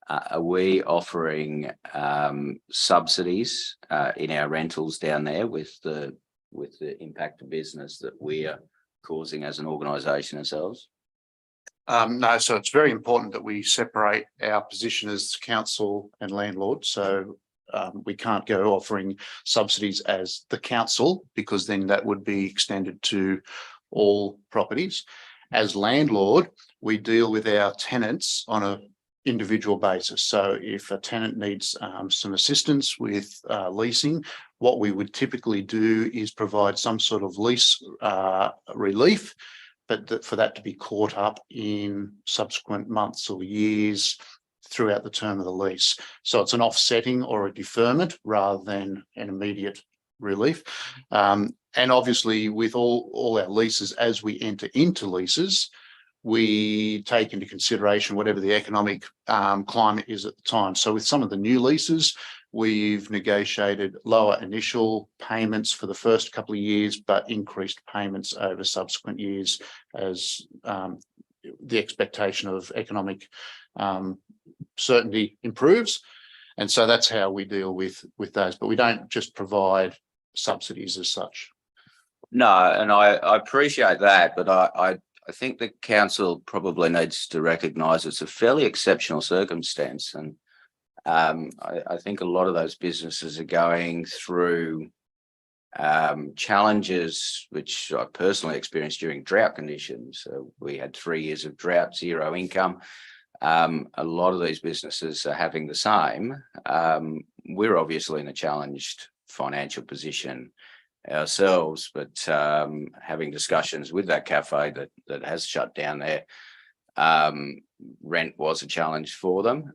Are we offering subsidies in our rentals down there with the impact of business that we are causing as an organisation ourselves? No, so it's very important that we separate our position as council and landlord. So we can't go offering subsidies as the council, because then that would be extended to all properties. As landlord, we deal with our tenants on a individual basis. So if a tenant needs some assistance with leasing, what we would typically do is provide some sort of lease relief, but for that to be caught up in subsequent months or years throughout the term of the lease. So it's an offsetting or a deferment rather than an immediate relief. And obviously with all our leases, as we enter into leases, we take into consideration whatever the economic climate is at the time. So with some of the new leases, we've negotiated lower initial payments for the first couple of years, but increased payments over subsequent years as the expectation of economic certainty improves. And so that's how we deal with those, but we don't just provide subsidies as such. No, and I appreciate that, but I think the council probably needs to recognise it's a fairly exceptional circumstance, and I think a lot of those businesses are going through challenges which I personally experienced during drought conditions. So we had 3 years of drought, zero income. A lot of these businesses are having the same. We're obviously in a challenged financial position ourselves, but having discussions with that cafe that has shut down there, rent was a challenge for them.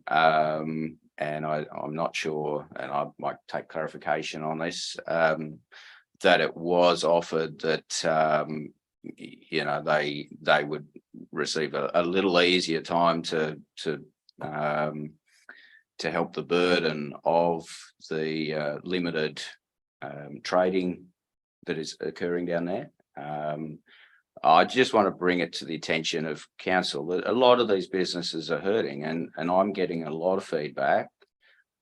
And I'm not sure, and I might take clarification on this, that it was offered that you know, they would receive a little easier time to help the burden of the limited trading that is occurring down there. I just want to bring it to the attention of council that a lot of these businesses are hurting, and I'm getting a lot of feedback,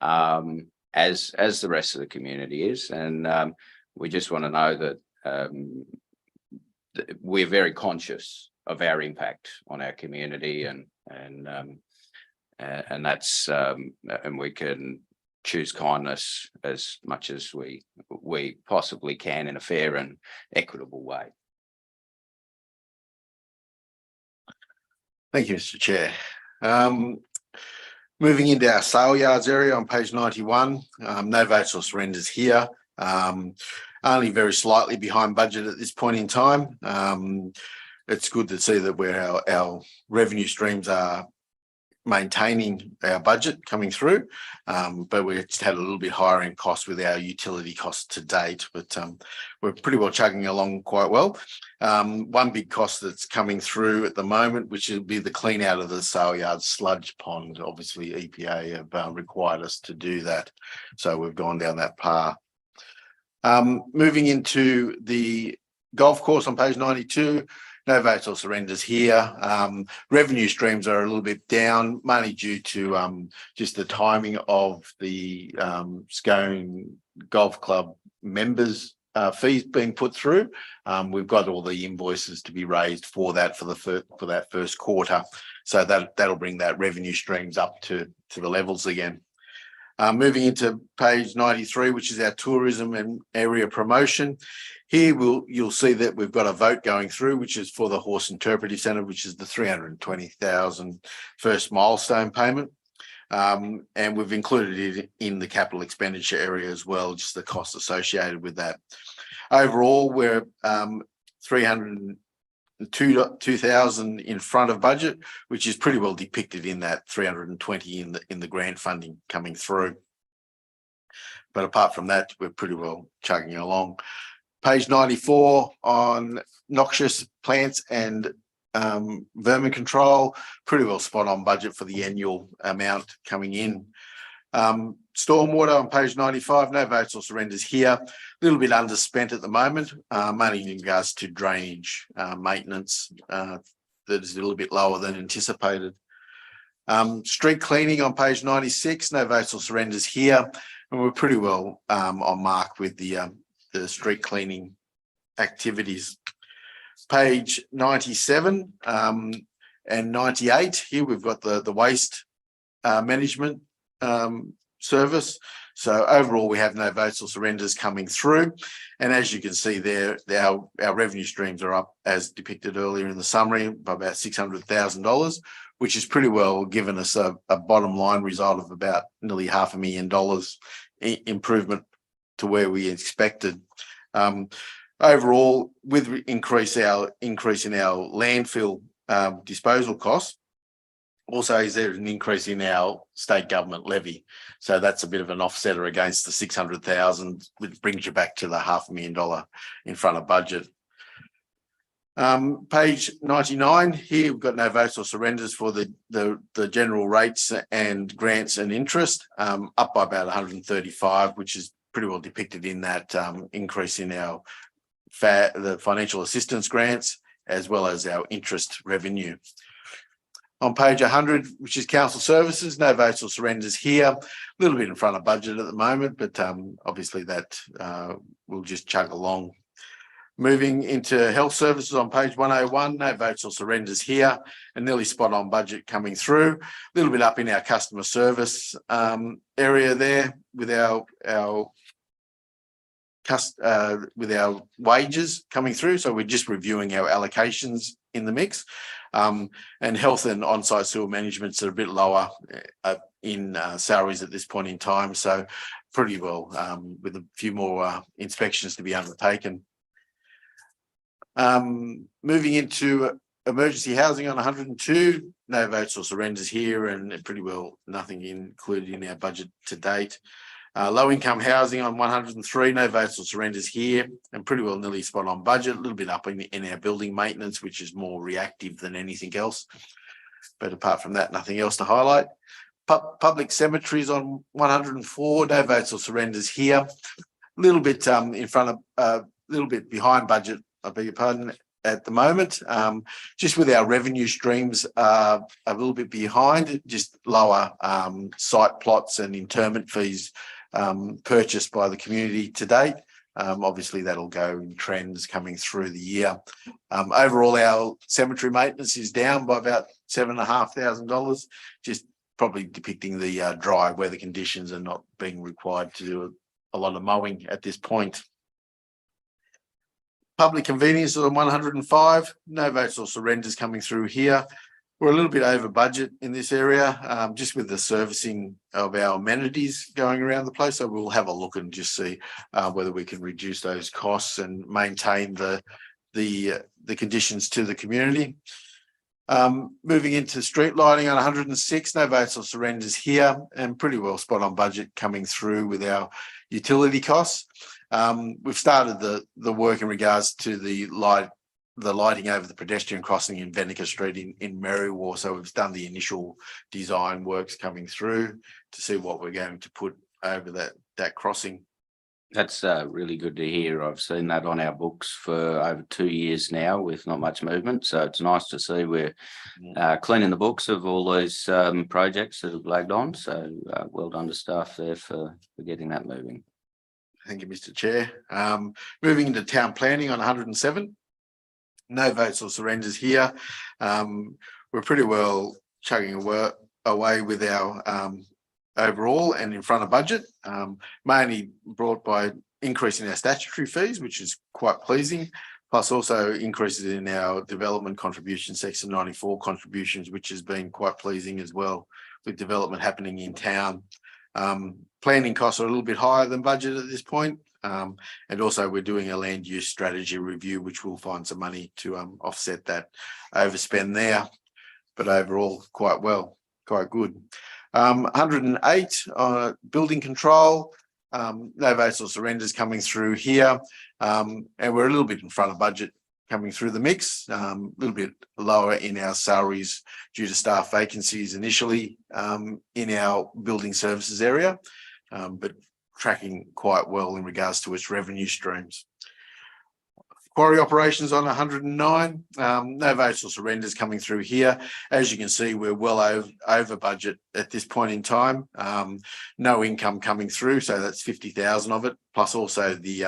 as the rest of the community is, and we just want to know that we're very conscious of our impact on our community, and that's and we can choose kindness as much as we possibly can in a fair and equitable way. Thank you, Mr. Chair. Moving into our sale yards area on page 91, no votes or surrenders here. Only very slightly behind budget at this point in time. It's good to see that our revenue streams are maintaining our budget coming through, but we just had a little bit higher in cost with our utility costs to date, but we're pretty well chugging along quite well. One big cost that's coming through at the moment, which will be the clean out of the sale yard sludge pond. Obviously EPA have required us to do that, so we've gone down that path. Moving into the golf course on page 92, no votes or surrenders here. Revenue streams are a little bit down, mainly due to just the timing of the Scone Golf Club members fees being put through. We've got all the invoices to be raised for that for that first quarter, so that'll bring that revenue streams up to the levels again. Moving into page 93, which is our tourism and area promotion. Here you'll see that we've got a vote going through, which is for the Horse Interpretive Centre, which is the 320,000 first milestone payment. And we've included it in the capital expenditure area as well, just the cost associated with that. Overall, we're 302,000 in front of budget, which is pretty well depicted in that 320 in the grant funding coming through. But apart from that, we're pretty well chugging along. Page 94 on noxious plants and vermin control, pretty well spot on budget for the annual amount coming in. Stormwater on page 95, no votes or surrenders here. A little bit underspent at the moment, mainly in regards to drainage maintenance that is a little bit lower than anticipated. Street cleaning on page 96, no votes or surrenders here, and we're pretty well on mark with the street cleaning activities. Page 97 and 98, here we've got the waste management service. So overall, we have no votes or surrenders coming through. And as you can see there, our revenue streams are up as depicted earlier in the summary by about $600,000, which is pretty well given us a bottom line result of about nearly $500,000 improvement to where we expected. Overall, with increase in our landfill disposal costs, also is there an increase in our state government levy. So that's a bit of an offsetter against the 600,000, which brings you back to the $500,000 in front of budget. Page 99, here we've got no votes or surrenders for the general rates and grants and interest, up by about 135, which is pretty well depicted in that increase in our the financial assistance grants, as well as our interest revenue. On page 100, which is council services, no votes or surrenders here. A little bit in front of budget at the moment, but obviously that will just chug along. Moving into health services on page 101, no votes or surrenders here, and nearly spot on budget coming through. A little bit up in our customer service area there with our wages coming through. So we're just reviewing our allocations in the mix. And health and on-site sewer managements are a bit lower in salaries at this point in time. So pretty well with a few more inspections to be undertaken. Moving into emergency housing on 102, no votes or surrenders here, and pretty well nothing included in our budget to date. Low income housing on 103, no votes or surrenders here, and pretty well nearly spot on budget. A little bit up in our building maintenance, which is more reactive than anything else. But apart from that, nothing else to highlight. Public cemeteries on 104, no votes or surrenders here. A little bit in front of, a little bit behind budget, I beg your pardon, at the moment. Just with our revenue streams a little bit behind, just lower site plots and interment fees purchased by the community to date. Obviously that'll go in trends coming through the year. Overall, our cemetery maintenance is down by about $7,500, just probably depicting the dry weather conditions and not being required to do a lot of mowing at this point. Public convenience on 105, no votes or surrenders coming through here. We're a little bit over budget in this area, just with the servicing of our amenities going around the place. So we'll have a look and just see whether we can reduce those costs and maintain the conditions to the community. Moving into street lighting on 106, no votes or surrenders here, and pretty well spot on budget coming through with our utility costs. We've started the work in regards to the lighting over the pedestrian crossing in Venica Street in Merriwa. So we've done the initial design works coming through to see what we're going to put over that crossing. That's really good to hear. I've seen that on our books for over 2 years now with not much movement. So it's nice to see we're cleaning the books of all those projects that have lagged on. So well done to staff there for getting that moving. Thank you, Mr. Chair. Moving into town planning on 107. No votes or surrenders here. We're pretty well chugging away with our overall and in front of budget, mainly brought by increasing our statutory fees, which is quite pleasing, plus also increases in our development contribution, Section 94 contributions, which has been quite pleasing as well with development happening in town. Planning costs are a little bit higher than budget at this point. And also we're doing a land use strategy review, which will find some money to offset that overspend there. But overall, quite good. 108 building control, no votes or surrenders coming through here. And we're a little bit in front of budget coming through the mix, a little bit lower in our salaries due to staff vacancies initially in our building services area, but tracking quite well in regards to its revenue streams. Quarry operations on 109, no votes or surrenders coming through here. As you can see, we're well over budget at this point in time. No income coming through, so that's 50,000 of it, plus also the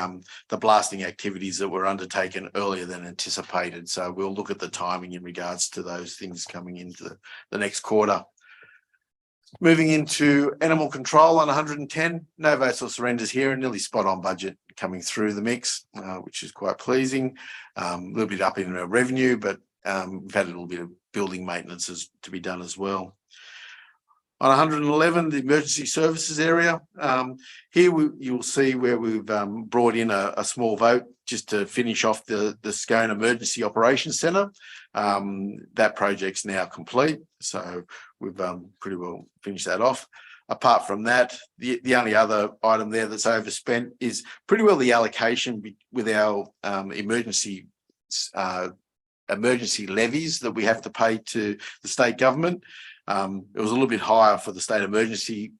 blasting activities that were undertaken earlier than anticipated. So we'll look at the timing in regards to those things coming into the next quarter. Moving into animal control on 110, no votes or surrenders here, and nearly spot on budget coming through the mix, which is quite pleasing. A little bit up in our revenue, but we've had a little bit of building maintenance to be done as well. On 111, the emergency services area, here you'll see where we've brought in a small vote just to finish off the Scone Emergency Operations Centre. That project's now complete, so we've pretty well finished that off. Apart from that, the only other item there that's overspent is pretty well the allocation with our emergency levies that we have to pay to the state government. It was a little bit higher for the state emergency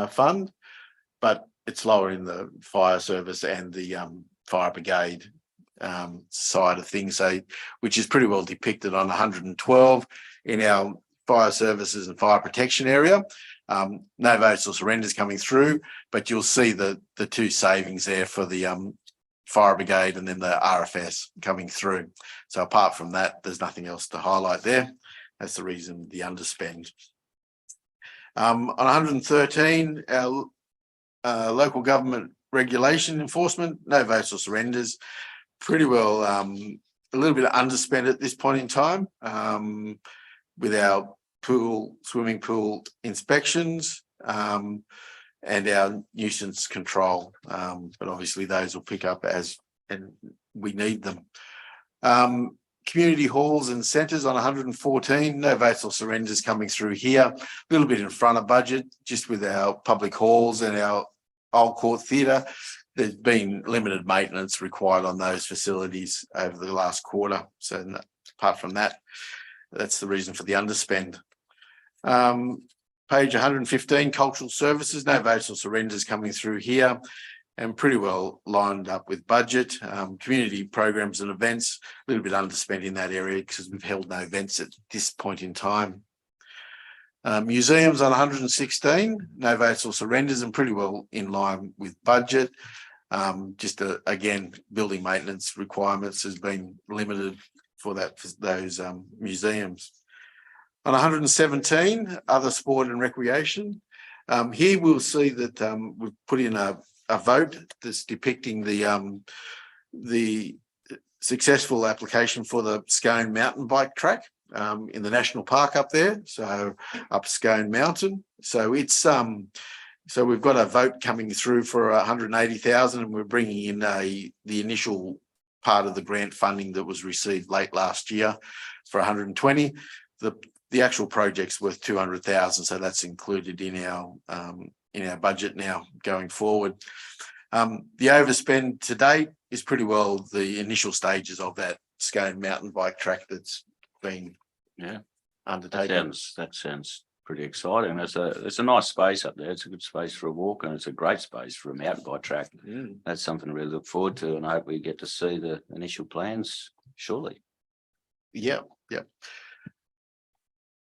fund, but it's lower in the fire service and the fire brigade side of things, so which is pretty well depicted on 112 in our fire services and fire protection area. No votes or surrenders coming through, but you'll see the two savings there for the fire brigade and then the RFS coming through. So apart from that, there's nothing else to highlight there. That's the reason the underspend. On 113, our local government regulation enforcement, no votes or surrenders. Pretty well a little bit underspent at this point in time with our swimming pool inspections and our nuisance control. But obviously those will pick up as and we need them. Community halls and centres on 114, no votes or surrenders coming through here. A little bit in front of budget, just with our public halls and our Old Court Theatre. There's been limited maintenance required on those facilities over the last quarter. So apart from that, that's the reason for the underspend. Page 115, cultural services, no votes or surrenders coming through here, and pretty well lined up with budget. Community programs and events, a little bit underspent in that area because we've held no events at this point in time. Museums on 116, no votes or surrenders, and pretty well in line with budget. Again, building maintenance requirements has been limited for those museums. On 117, other sport and recreation. Here we'll see that we've put in a vote that's depicting the successful application for the Scone mountain bike track in the national park up there, so up Scone Mountain. So it's so we've got a vote coming through for 180,000, and we're bringing in the initial part of the grant funding that was received late last year for 120. The actual project's worth 200,000, so that's included in our budget now going forward. The overspend to date is pretty well the initial stages of that Scone mountain bike track that's been undertaken. That sounds pretty exciting. It's a nice space up there. It's a good space for a walk, and it's a great space for a mountain bike track. That's something to really look forward to, and I hope we get to see the initial plans shortly. Yeah.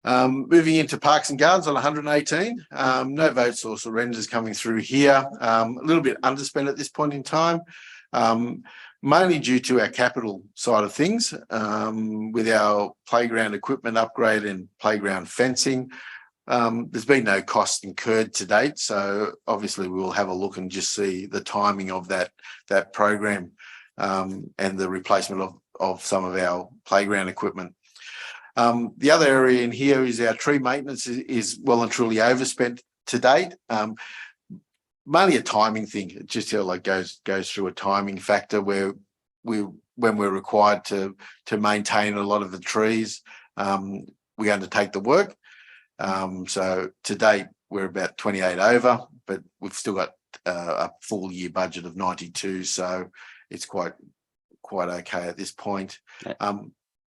Moving into parks and gardens on 118, no votes or surrenders coming through here. A little bit underspent at this point in time, mainly due to our capital side of things, with our playground equipment upgrade and playground fencing. There's been no cost incurred to date, so obviously we'll have a look and just see the timing of that program and the replacement of some of our playground equipment. The other area in here is our tree maintenance is well and truly overspent to date. Mainly a timing thing. It just goes through a timing factor where when we're required to maintain a lot of the trees, we undertake the work. So to date we're about 28 over, but we've still got a full year budget of 92, so it's quite quite okay at this point.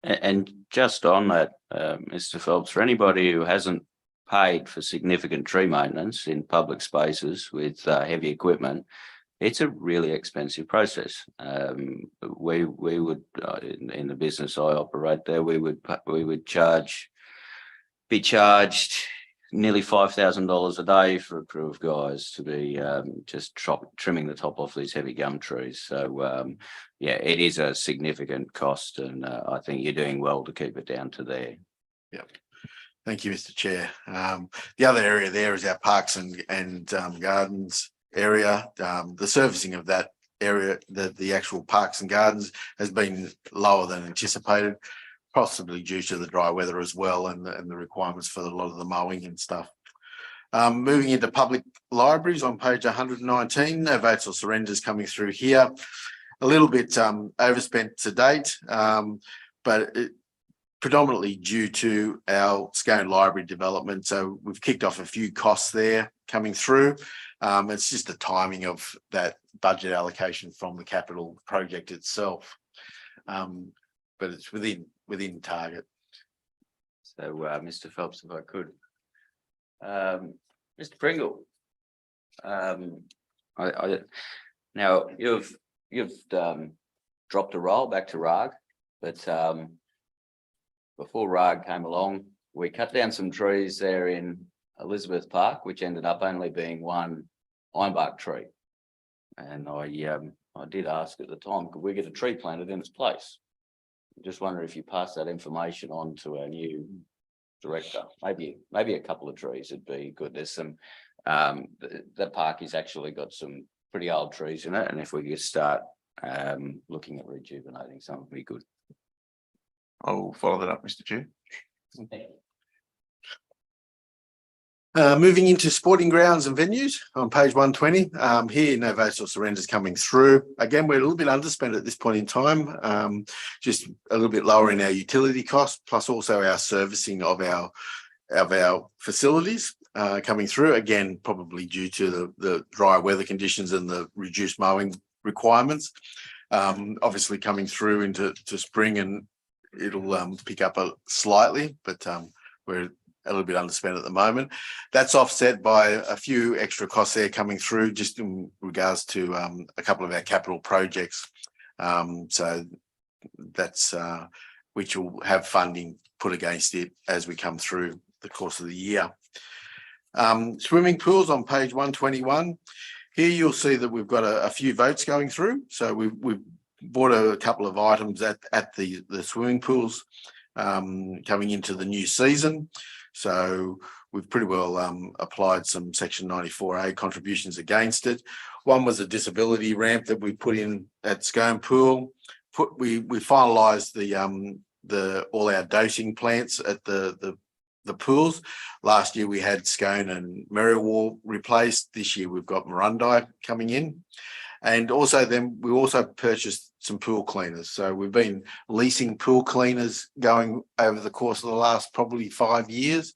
And just on that, Mr. Phelps, for anybody who hasn't paid for significant tree maintenance in public spaces with heavy equipment, it's a really expensive process. We would in the business I operate there, we would be charged nearly $5,000 a day for a crew of guys to be just trimming the top off these heavy gum trees. So yeah, it is a significant cost, and I think you're doing well to keep it down to there. Yep. Thank you, Mr. Chair. The other area there is our parks and gardens area. The servicing of that area, the actual parks and gardens, has been lower than anticipated, possibly due to the dry weather as well, and the requirements for a lot of the mowing and stuff. Moving into public libraries on page 119, no votes or surrenders coming through here. A little bit overspent to date, but predominantly due to our Scone Library development. So we've kicked off a few costs there coming through. It's just the timing of that budget allocation from the capital project itself, but it's within target. So Mr. Phelps, if I could, Mr. Pringle, now you've dropped a roll back to RAG, but before RAG came along, we cut down some trees there in Elizabeth Park, which ended up only being one ironbark tree. And I did ask at the time, could we get a tree planted in its place? I just wonder if you pass that information on to our new director. Maybe a couple of trees would be good. There's some the park has actually got some pretty old trees in it, and if we could start looking at rejuvenating some, would be good. I'll follow that up, Mr. Chair. Moving into sporting grounds and venues on page 120. Here, no votes or surrenders coming through. Again, we're a little bit underspent at this point in time, just a little bit lower in our utility costs, plus also our servicing of our facilities coming through. Again, probably due to the dry weather conditions and the reduced mowing requirements. Obviously coming through into spring, and it'll pick up slightly, but we're a little bit underspent at the moment. That's offset by a few extra costs there coming through just in regards to a couple of our capital projects. So that's which will have funding put against it as we come through the course of the year. Swimming pools on page 121. Here you'll see that we've got a few votes going through. So we've bought a couple of items at the swimming pools coming into the new season. So we've pretty well applied some Section 94A contributions against it. One was a disability ramp that we put in at Scone Pool. We finalised the all our dosing plants at the pools. Last year we had Scone and Merriwall replaced. This year we've got Marundi coming in. And also then we also purchased some pool cleaners. So we've been leasing pool cleaners going over the course of the last probably 5 years.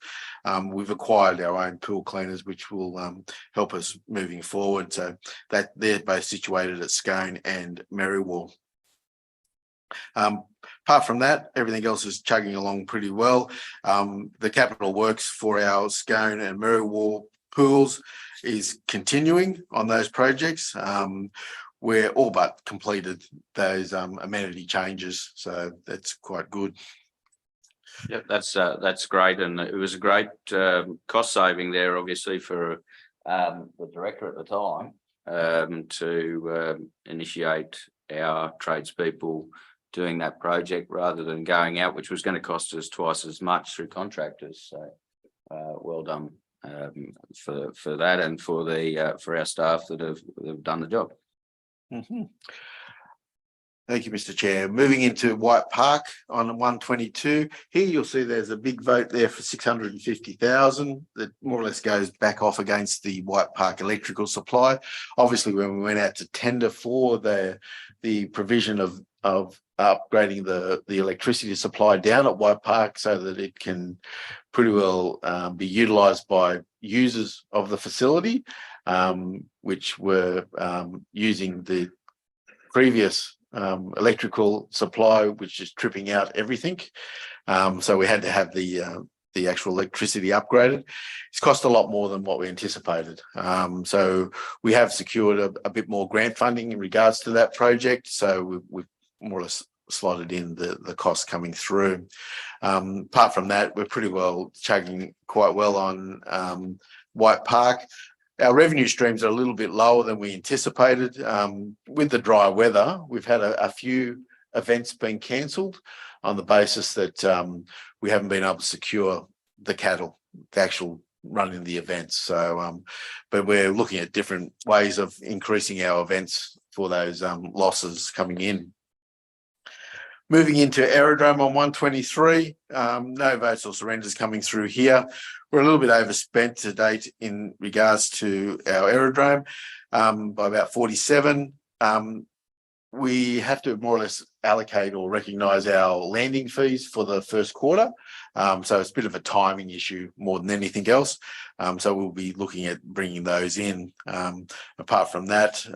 We've acquired our own pool cleaners, which will help us moving forward. So that they're both situated at Scone and Merriwall. Apart from that, everything else is chugging along pretty well. The capital works for our Scone and Merriwall pools is continuing on those projects. We're all but completed those amenity changes, so that's quite good. Yeah, that's great, and it was a great cost saving there, obviously, for the director at the time to initiate our tradespeople doing that project rather than going out, which was going to cost us twice as much through contractors. So well done for that, and for our staff that have done the job. Mm-hmm. Thank you, Mr. Chair. Moving into White Park on 122. Here you'll see there's a big vote there for 650,000 that more or less goes back off against the White Park electrical supply. Obviously, when we went out to tender for the provision of upgrading the electricity supply down at White Park so that it can pretty well be utilised by users of the facility, which were using the previous electrical supply, which is tripping out everything. So we had to have the actual electricity upgraded. It's cost a lot more than what we anticipated. So we have secured a bit more grant funding in regards to that project. So we've more or less slotted in the costs coming through. Apart from that, we're pretty well chugging quite well on White Park. Our revenue streams are a little bit lower than we anticipated. With the dry weather, we've had a few events being cancelled on the basis that we haven't been able to secure the cattle, the actual running the events. So, but we're looking at different ways of increasing our events for those losses coming in. Moving into Aerodrome on 123, no votes or surrenders coming through here. We're a little bit overspent to date in regards to our aerodrome by about 47. We have to more or less allocate or recognise our landing fees for the first quarter. So it's a bit of a timing issue more than anything else. So we'll be looking at bringing those in. Apart from that,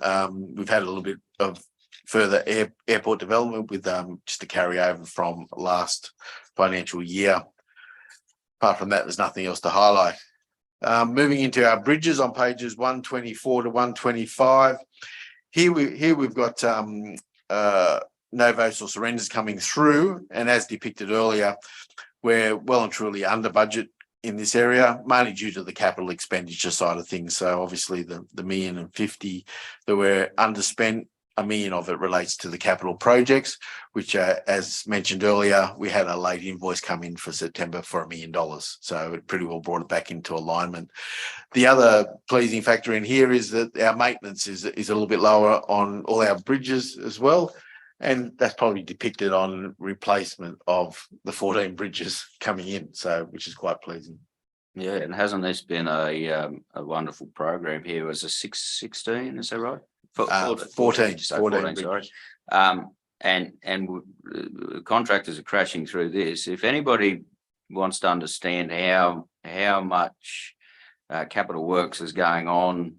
we've had a little bit of further airport development with just a carryover from last financial year. Apart from that, there's nothing else to highlight. Moving into our bridges on pages 124 to 125. Here we've got no votes or surrenders coming through, and as depicted earlier, we're well and truly under budget in this area, mainly due to the capital expenditure side of things. So obviously the $1,050,000 that we're underspent, $1 million of it relates to the capital projects, which as mentioned earlier, we had a late invoice come in for September for $1 million. So it pretty well brought it back into alignment. The other pleasing factor in here is that our maintenance is a little bit lower on all our bridges as well. And that's probably depicted on replacement of the 14 bridges coming in, so which is quite pleasing. Yeah, and hasn't this been a wonderful program here? Was a 16, is that right? 14, sorry. And contractors are crashing through this. If anybody wants to understand how much capital works is going on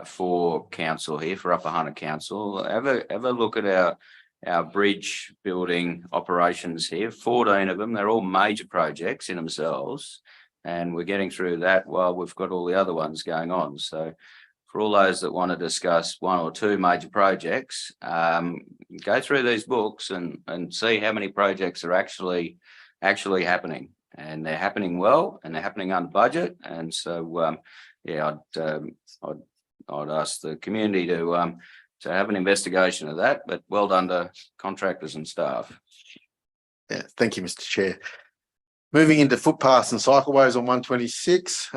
for council here, for Upper Hunter Council, have a look at our bridge building operations here. 14 of them. They're all major projects in themselves, and we're getting through that while we've got all the other ones going on. So for all those that want to discuss one or two major projects, go through these books and see how many projects are actually happening, and they're happening well, and they're happening under budget. And so, yeah, I'd ask the community to have an investigation of that. But well done to contractors and staff. Yeah, thank you, Mr. Chair. Moving into footpaths and cycleways on 126,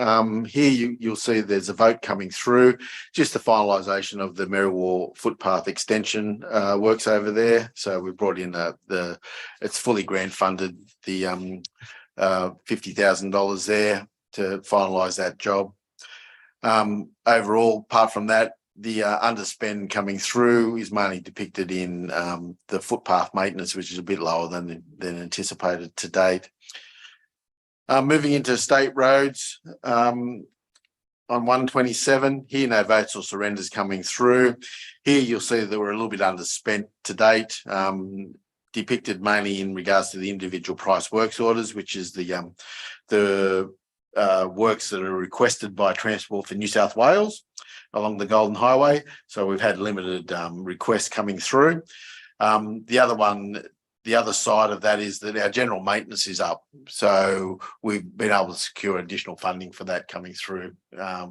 here you'll see there's a vote coming through, just the finalisation of the Merriwar footpath extension works over there. So we brought in it's fully grant funded, the $50,000 there to finalise that job. Overall, apart from that, the underspend coming through is mainly depicted in the footpath maintenance, which is a bit lower than anticipated to date. Moving into state roads on 127, here no votes or surrenders coming through. Here you'll see that we're a little bit underspent to date, depicted mainly in regards to the individual price works orders, which is the works that are requested by Transport for New South Wales along the Golden Highway. So we've had limited requests coming through. The other side of that is that our general maintenance is up. So we've been able to secure additional funding for that coming through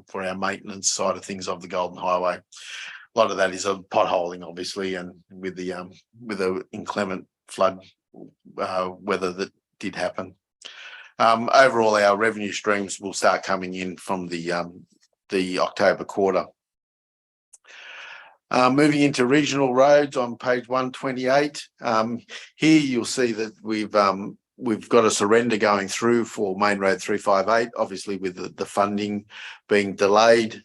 for our maintenance side of things of the Golden Highway. A lot of that is potholing, obviously, and with the inclement flood weather that did happen. Overall, our revenue streams will start coming in from the October quarter. Moving into regional roads on page 128, here you'll see that we've got a surrender going through for Main Road 358. Obviously, with the funding being delayed,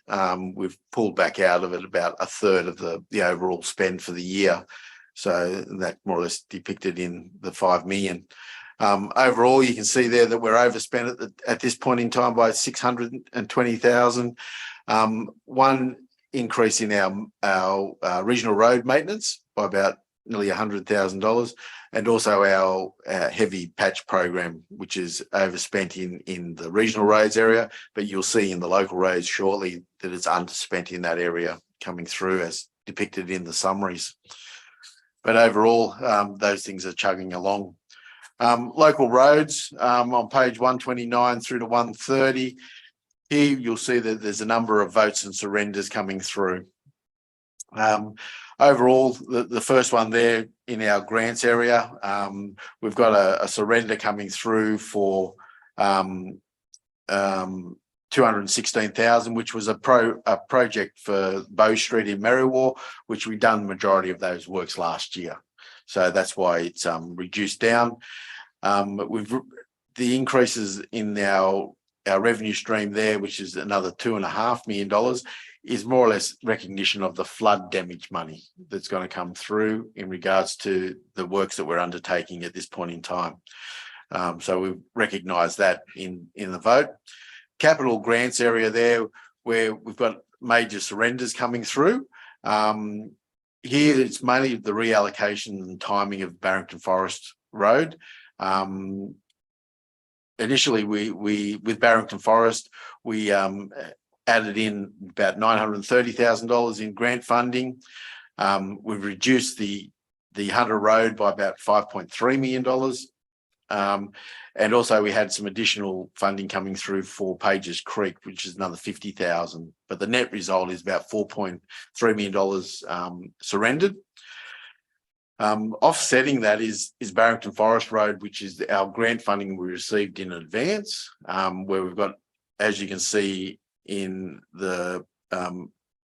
we've pulled back out of it about a third of the overall spend for the year. So that more or less depicted in the 5 million. Overall, you can see there that we're overspent at this point in time by 620,000. One increase in our regional road maintenance by about nearly $100,000, and also our heavy patch program, which is overspent in the regional roads area, but you'll see in the local roads shortly that it's underspent in that area coming through as depicted in the summaries. But overall, those things are chugging along. Local roads on page 129 through to 130. Here you'll see that there's a number of votes and surrenders coming through. Overall, the first one there in our grants area, we've got a surrender coming through for 216,000, which was a project for Bow Street in Merriwa, which we've done the majority of those works last year. So that's why it's reduced down. The increases in our revenue stream there, which is another $2.5 million, is more or less recognition of the flood damage money that's going to come through in regards to the works that we're undertaking at this point in time. So we've recognised that in the vote. Capital grants area there, where we've got major surrenders coming through. Here it's mainly the reallocation and timing of Barrington Forest Road. Initially, we with Barrington Forest, we added in about $930,000 in grant funding. We've reduced the Hunter Road by about $5.3 million. And also we had some additional funding coming through for Pages Creek, which is another $50,000. But the net result is about $4.3 million surrendered. Offsetting that is Barrington Forest Road, which is our grant funding we received in advance, where we've got, as you can see in the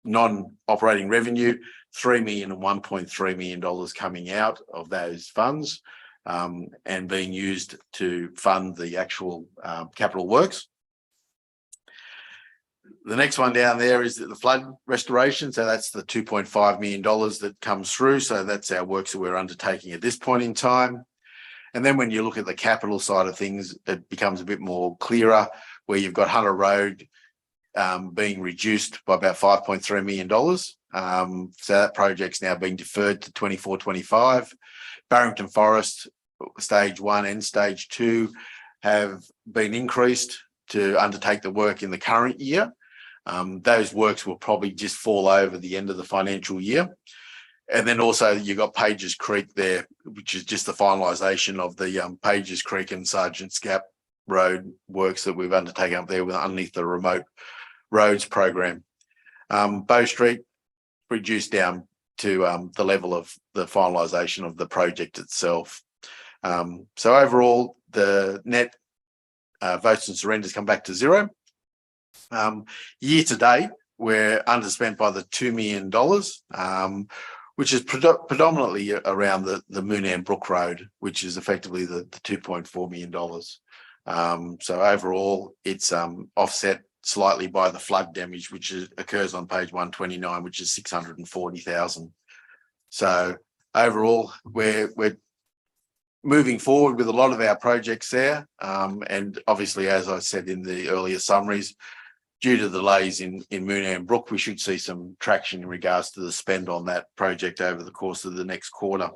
non-operating revenue, $3 million and $1.3 million coming out of those funds and being used to fund the actual capital works. The next one down there is the flood restoration. So that's the $2.5 million that comes through. So that's our works that we're undertaking at this point in time. And then when you look at the capital side of things, it becomes a bit more clearer, where you've got Hunter Road being reduced by about $5.3 million. So that project's now being deferred to 24-25. Barrington Forest stage 1 and stage 2 have been increased to undertake the work in the current year. Those works will probably just fall over the end of the financial year. And then also you've got Pages Creek there, which is just the finalisation of the Pages Creek and Sergeant's Gap Road works that we've undertaken up there underneath the remote roads program. Bow Street reduced down to the level of the finalisation of the project itself. So overall, the net votes and surrenders come back to zero. Year to date, we're underspent by the $2 million, which is predominantly around the Moonam Brook Road, which is effectively the $2.4 million. So overall, it's offset slightly by the flood damage, which occurs on page 129, which is $640,000. So overall, we're moving forward with a lot of our projects there. And obviously, as I said in the earlier summaries, due to delays in Moonam Brook, we should see some traction in regards to the spend on that project over the course of the next quarter.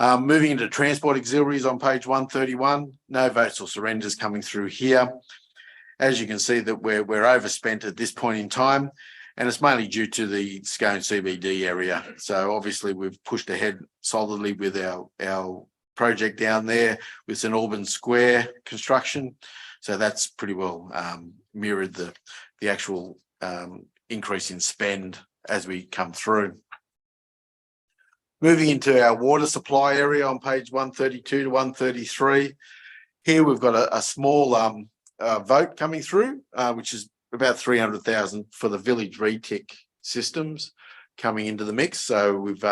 Moving into transport auxiliaries on page 131, no votes or surrenders coming through here. As you can see that we're overspent at this point in time, and it's mainly due to the Scone CBD area. So obviously we've pushed ahead solidly with our project down there with St Albans Square construction. So that's pretty well mirrored the actual increase in spend as we come through. Moving into our water supply area on page 132 to 133. Here we've got a small vote coming through, which is about $300,000 for the village RETIC systems coming into the mix. So we've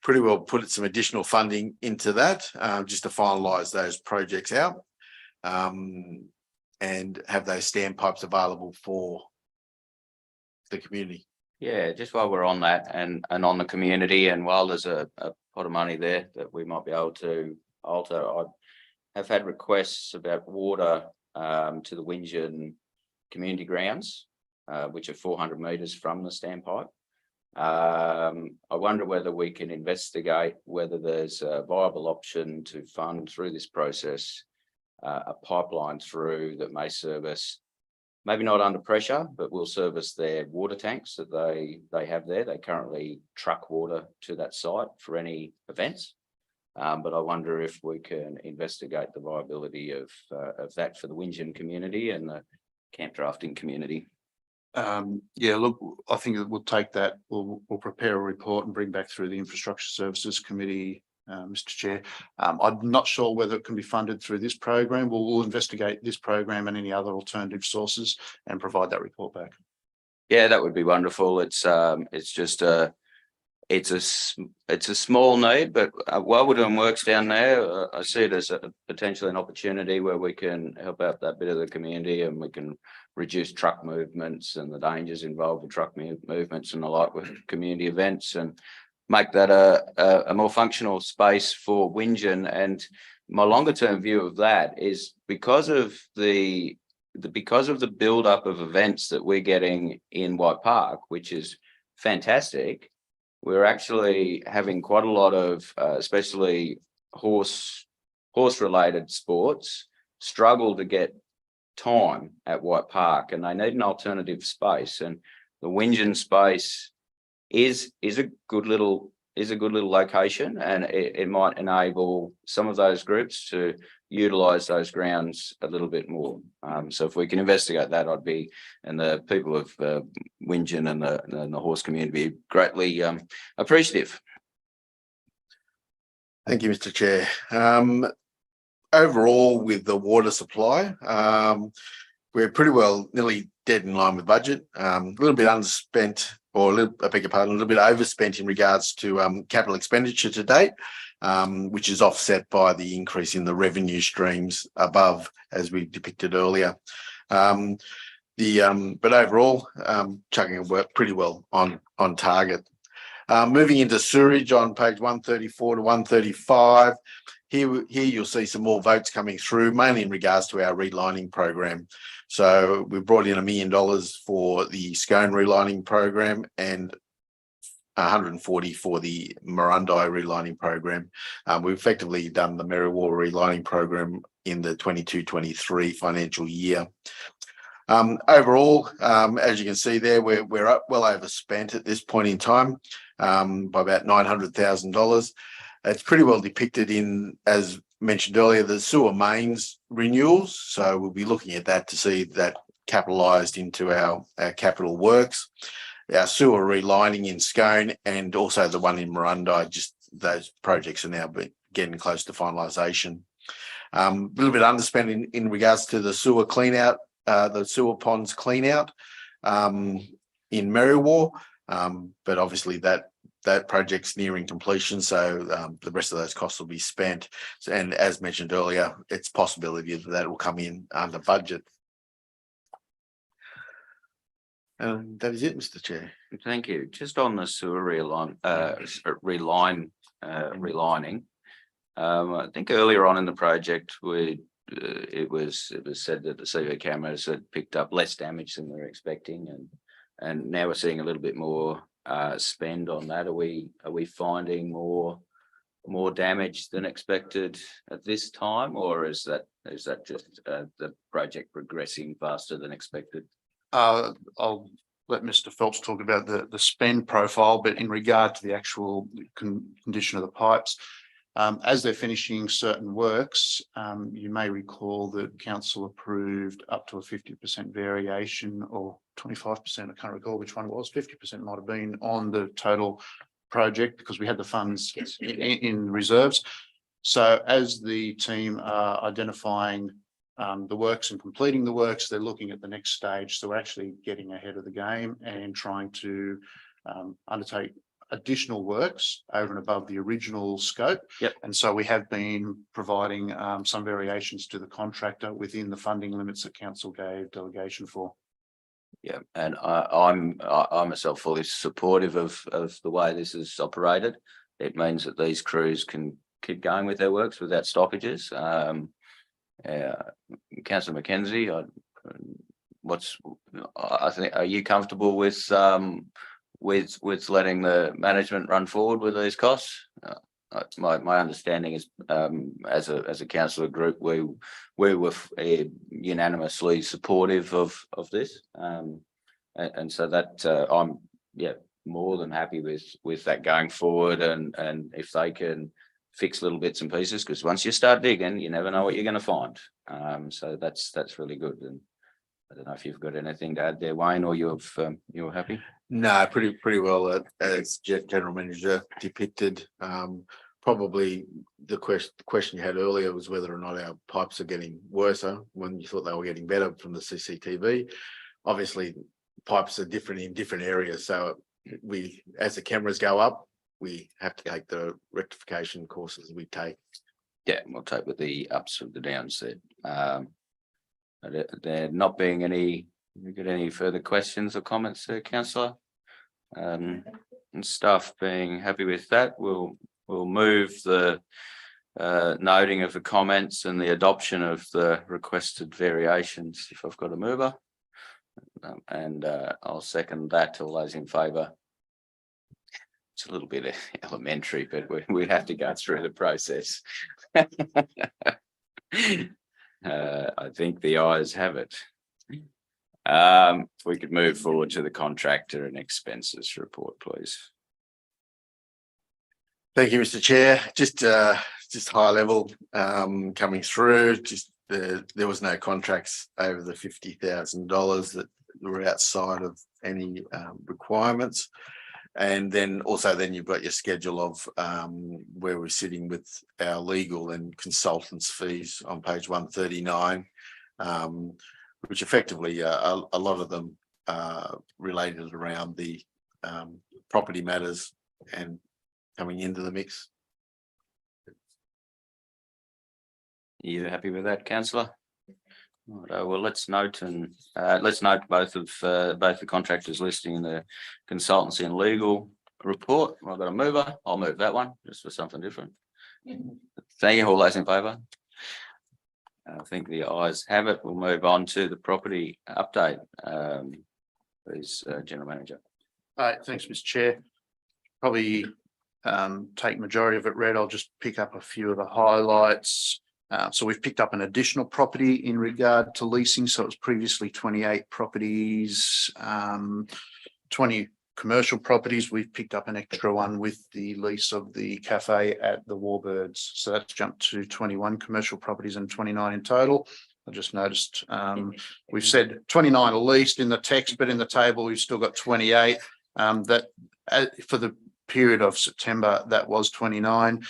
pretty well put some additional funding into that just to finalise those projects out and have those standpipes available for the community. Yeah, just while we're on that and on the community, and while there's a pot of money there that we might be able to alter, I have had requests about water to the Windgen community grounds, which are 400 metres from the standpipe. I wonder whether we can investigate whether there's a viable option to fund through this process a pipeline through that may service, maybe not under pressure, but will service their water tanks that they have there. They currently truck water to that site for any events. But I wonder if we can investigate the viability of that for the Windgen community and the camp drafting community. Yeah, look, I think that we'll take that. We'll prepare a report and bring back through the Infrastructure Services Committee, Mr. Chair. I'm not sure whether it can be funded through this program. We'll investigate this program and any other alternative sources and provide that report back. Yeah, that would be wonderful. It's just it's a small need, but Wellwoodland Works down there, I see it as potentially an opportunity where we can help out that bit of the community, and we can reduce truck movements and the dangers involved with truck movements and the like with community events, and make that a more functional space for Windgen. And my longer term view of that is because of the build up of events that we're getting in White Park, which is fantastic. We're actually having quite a lot of, especially horse related sports, struggle to get time at White Park, and they need an alternative space. And the Windgen space is a good little location, and it might enable some of those groups to utilize those grounds a little bit more. So if we can investigate that, I'd be, and the people of Windgen and the horse community be greatly appreciative. Thank you, Mr. Chair. Overall, with the water supply, we're pretty well nearly dead in line with budget. A little bit underspent, or I beg your pardon, a little bit overspent in regards to capital expenditure to date, which is offset by the increase in the revenue streams above, as we depicted earlier. But overall, chugging it worked pretty well on target. Moving into sewerage on page 134 to 135. Here you'll see some more votes coming through, mainly in regards to our relining program. So we brought in $1 million for the Scone relining program and 140 for the Murrundi relining program. We've effectively done the Merriwa relining program in the 22-23 financial year. Overall, as you can see there, we're up well overspent at this point in time by about $900,000. It's pretty well depicted in, as mentioned earlier, the sewer mains renewals. So we'll be looking at that to see that capitalised into our capital works. Our sewer relining in Scone and also the one in Murrundi, just those projects are now getting close to finalisation. A little bit underspent in regards to the sewer clean out, the sewer ponds clean out in Merriwa, but obviously that project's nearing completion, so the rest of those costs will be spent. And as mentioned earlier, it's possibility that will come in under budget. That is it, Mr. Chair. Thank you. Just on the sewer relining. I think earlier on in the project, it was said that the CV cameras had picked up less damage than we were expecting, and now we're seeing a little bit more spend on that. Are we finding more damage than expected at this time, or is that just the project progressing faster than expected? I'll let Mr. Phelps talk about the spend profile, but in regard to the actual condition of the pipes, as they're finishing certain works, you may recall that council approved up to a 50% variation, or 25%, I can't recall which one it was, 50% might have been on the total project because we had the funds in reserves. So as the team are identifying the works and completing the works, they're looking at the next stage. So we're actually getting ahead of the game and trying to undertake additional works over and above the original scope. Yep. And so we have been providing some variations to the contractor within the funding limits that council gave delegation for. Yeah, and I'm myself fully supportive of the way this is operated. It means that these crews can keep going with their works without stoppages. Councillor McKenzie, I think, are you comfortable with with letting the management run forward with these costs? My understanding is, as a councillor group, we were unanimously supportive of this. And so that I'm more than happy with that going forward, and if they can fix little bits and pieces, because once you start digging, you never know what you're going to find. So that's really good. And I don't know if you've got anything to add there, Wayne, or you're happy. No, pretty well, as General Manager depicted. Probably the question you had earlier was whether or not our pipes are getting worse when you thought they were getting better from the CCTV. Obviously, pipes are different in different areas. So as the cameras go up, we have to take the rectification courses we take. Yeah, we'll take with the ups and the downs there. There not being any, you got any further questions or comments there, councillor? And staff being happy with that, we'll move the noting of the comments and the adoption of the requested variations, if I've got a mover. And I'll second that. All those in favour? It's a little bit elementary, but we have to go through the process. I think the ayes have it. We could move forward to the contractor and expenses report, please. Thank you, Mr. Chair. Just high level coming through. There was no contracts over the $50,000 that were outside of any requirements. And then you've got your schedule of where we're sitting with our legal and consultants fees on page 139, which effectively a lot of them related around the property matters and coming into the mix. You happy with that, councillor? Right, well, let's note both the contractors listing in the consultancy and legal report. I've got a mover. I'll move that one just for something different. Thank you. All those in favour? I think the ayes have it. We'll move on to the property update. Please, General Manager. All right, thanks, Mr. Chair. Probably take majority of it read. I'll just pick up a few of the highlights. So we've picked up an additional property in regard to leasing. So it was previously 28 properties, 20 commercial properties. We've picked up an extra one with the lease of the cafe at the Warbirds. So that's jumped to 21 commercial properties and 29 in total. I just noticed we've said 29 are leased in the text, but in the table we've still got 28. That for the period of September, that was 29.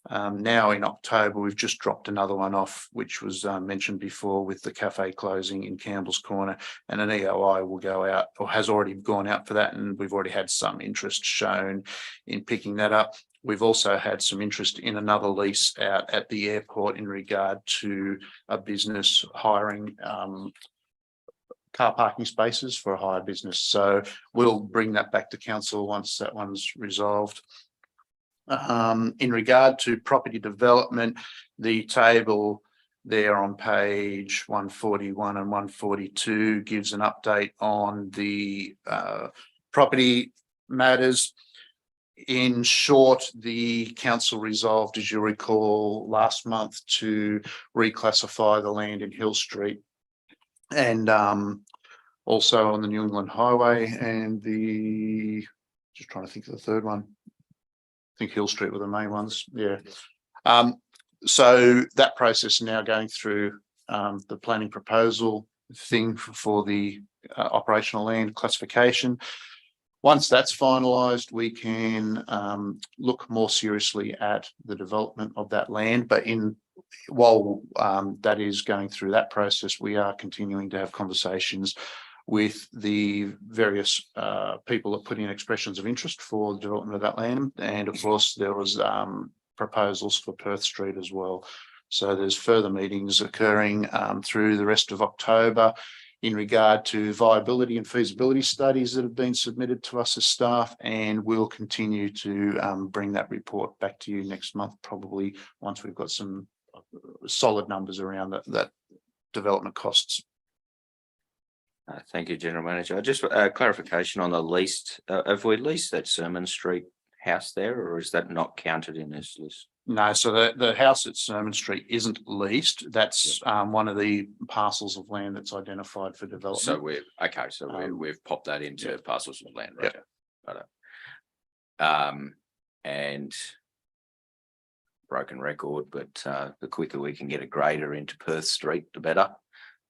Now in October, we've just dropped another one off, which was mentioned before with the cafe closing in Campbell's Corner, and an EOI will go out or has already gone out for that. And we've already had some interest shown in picking that up. We've also had some interest in another lease out at the airport in regard to a business hiring car parking spaces for a hire business. So we'll bring that back to council once that one's resolved. In regard to property development, the table there on page 141 and 142 gives an update on the property matters. In short, the council resolved, as you recall, last month to reclassify the land in Hill Street and also on the New England Highway, and just trying to think of the third one. I think Hill Street were the main ones. Yeah. So that process is now going through the planning proposal thing for the operational land classification. Once that's finalised, we can look more seriously at the development of that land. But while that is going through that process, we are continuing to have conversations with the various people that put in expressions of interest for the development of that land. And of course, there was proposals for Perth Street as well. So there's further meetings occurring through the rest of October in regard to viability and feasibility studies that have been submitted to us as staff, and we'll continue to bring that report back to you next month, probably once we've got some solid numbers around that development costs. Thank you, General Manager. Just clarification on the leased, have we leased that Sermon Street house there, or is that not counted in this list? No, so the house at Sermon Street isn't leased. That's one of the parcels of land that's identified for So development. we've popped that into yeah. parcels of land, Yeah. right? And broken record, but the quicker we can get a grader into Perth Street, the better.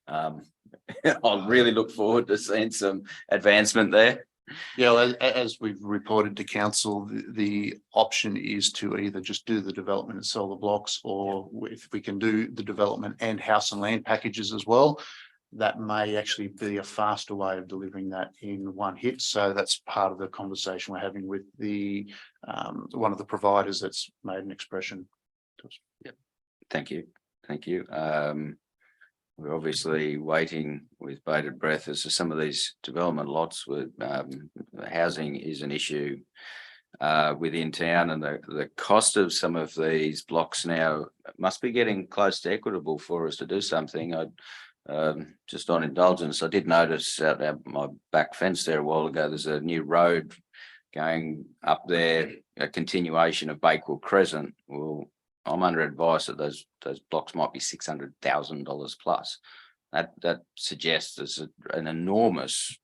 I'll really look forward to seeing some advancement there. Yeah, well, as we've reported to council, the option is to either just do the development and sell the blocks, or if we can do the development and house and land packages as well, that may actually be a faster way of delivering that in one hit. So that's part of the conversation we're having with the one of the providers that's made an expression to us. Yep. Thank you. Thank you. We're obviously waiting with bated breath as to some of these development lots with housing is an issue within town, and the cost of some of these blocks now must be getting close to equitable for us to do something. I just on indulgence, I did notice out my back fence there a while ago, there's a new road going up there, a continuation of Bakewell Crescent. Well, I'm under advice that those blocks might be $600,000 plus. That suggests there's an enormous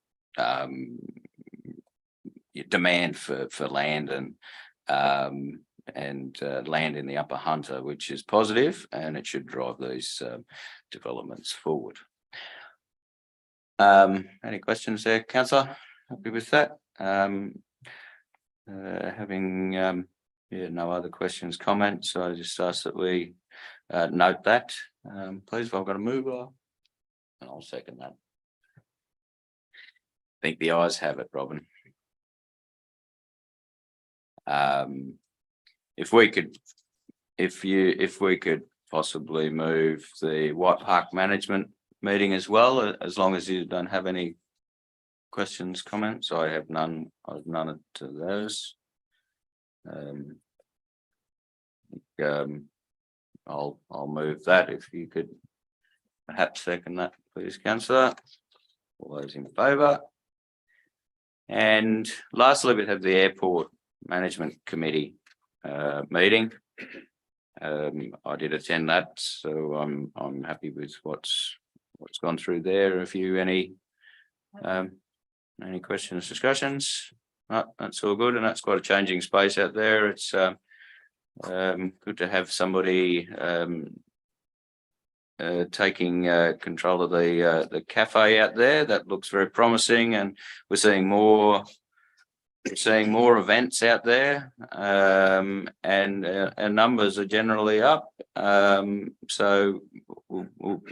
demand for land and land in the Upper Hunter, which is positive, and it should drive these developments forward. Any questions there, Councillor? Happy with that? Having no other questions, comments, so I just ask that we note that. Please, if I've got a mover, and I'll second that. I think the ayes have it, Robin. If we could possibly move the White Park Management meeting as well, as long as you don't have any questions, comments. I have none. I've none to those. I'll move that. If you could perhaps second that, please, Councillor. All those in favour. And lastly, we have the Airport Management Committee meeting. I did attend that, so I'm happy with what's gone through there. If you any questions, discussions? No, that's all good, and that's quite a changing space out there. It's good to have somebody taking control of the cafe out there. That looks very promising, and we're seeing more events out there, and numbers are generally up. So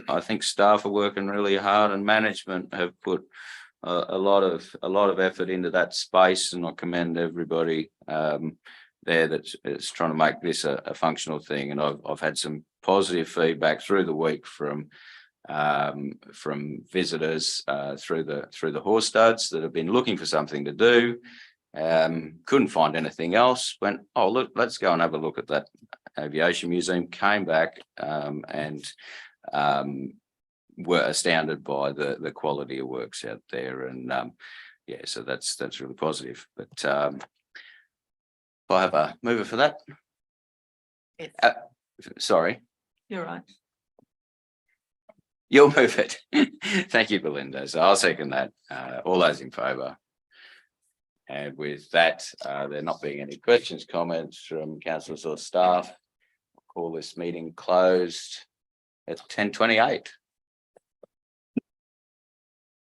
I think staff are working really hard, and management have put a lot of effort into that space, and I commend everybody there that's trying to make this a functional thing. And I've had some positive feedback through the week from visitors through the horse studs that have been looking for something to do. Couldn't find anything else. Went, oh look, let's go and have a look at that aviation museum. Came back and were astounded by the quality of works out there, and yeah, so that's really positive. But I have a mover for that. Yes. Sorry, You're right. you'll move it. Thank you, Belinda. So I'll second that. All those in favour. And with that, there not being any questions, comments from councillors or staff, I'll call this meeting closed at 10:28.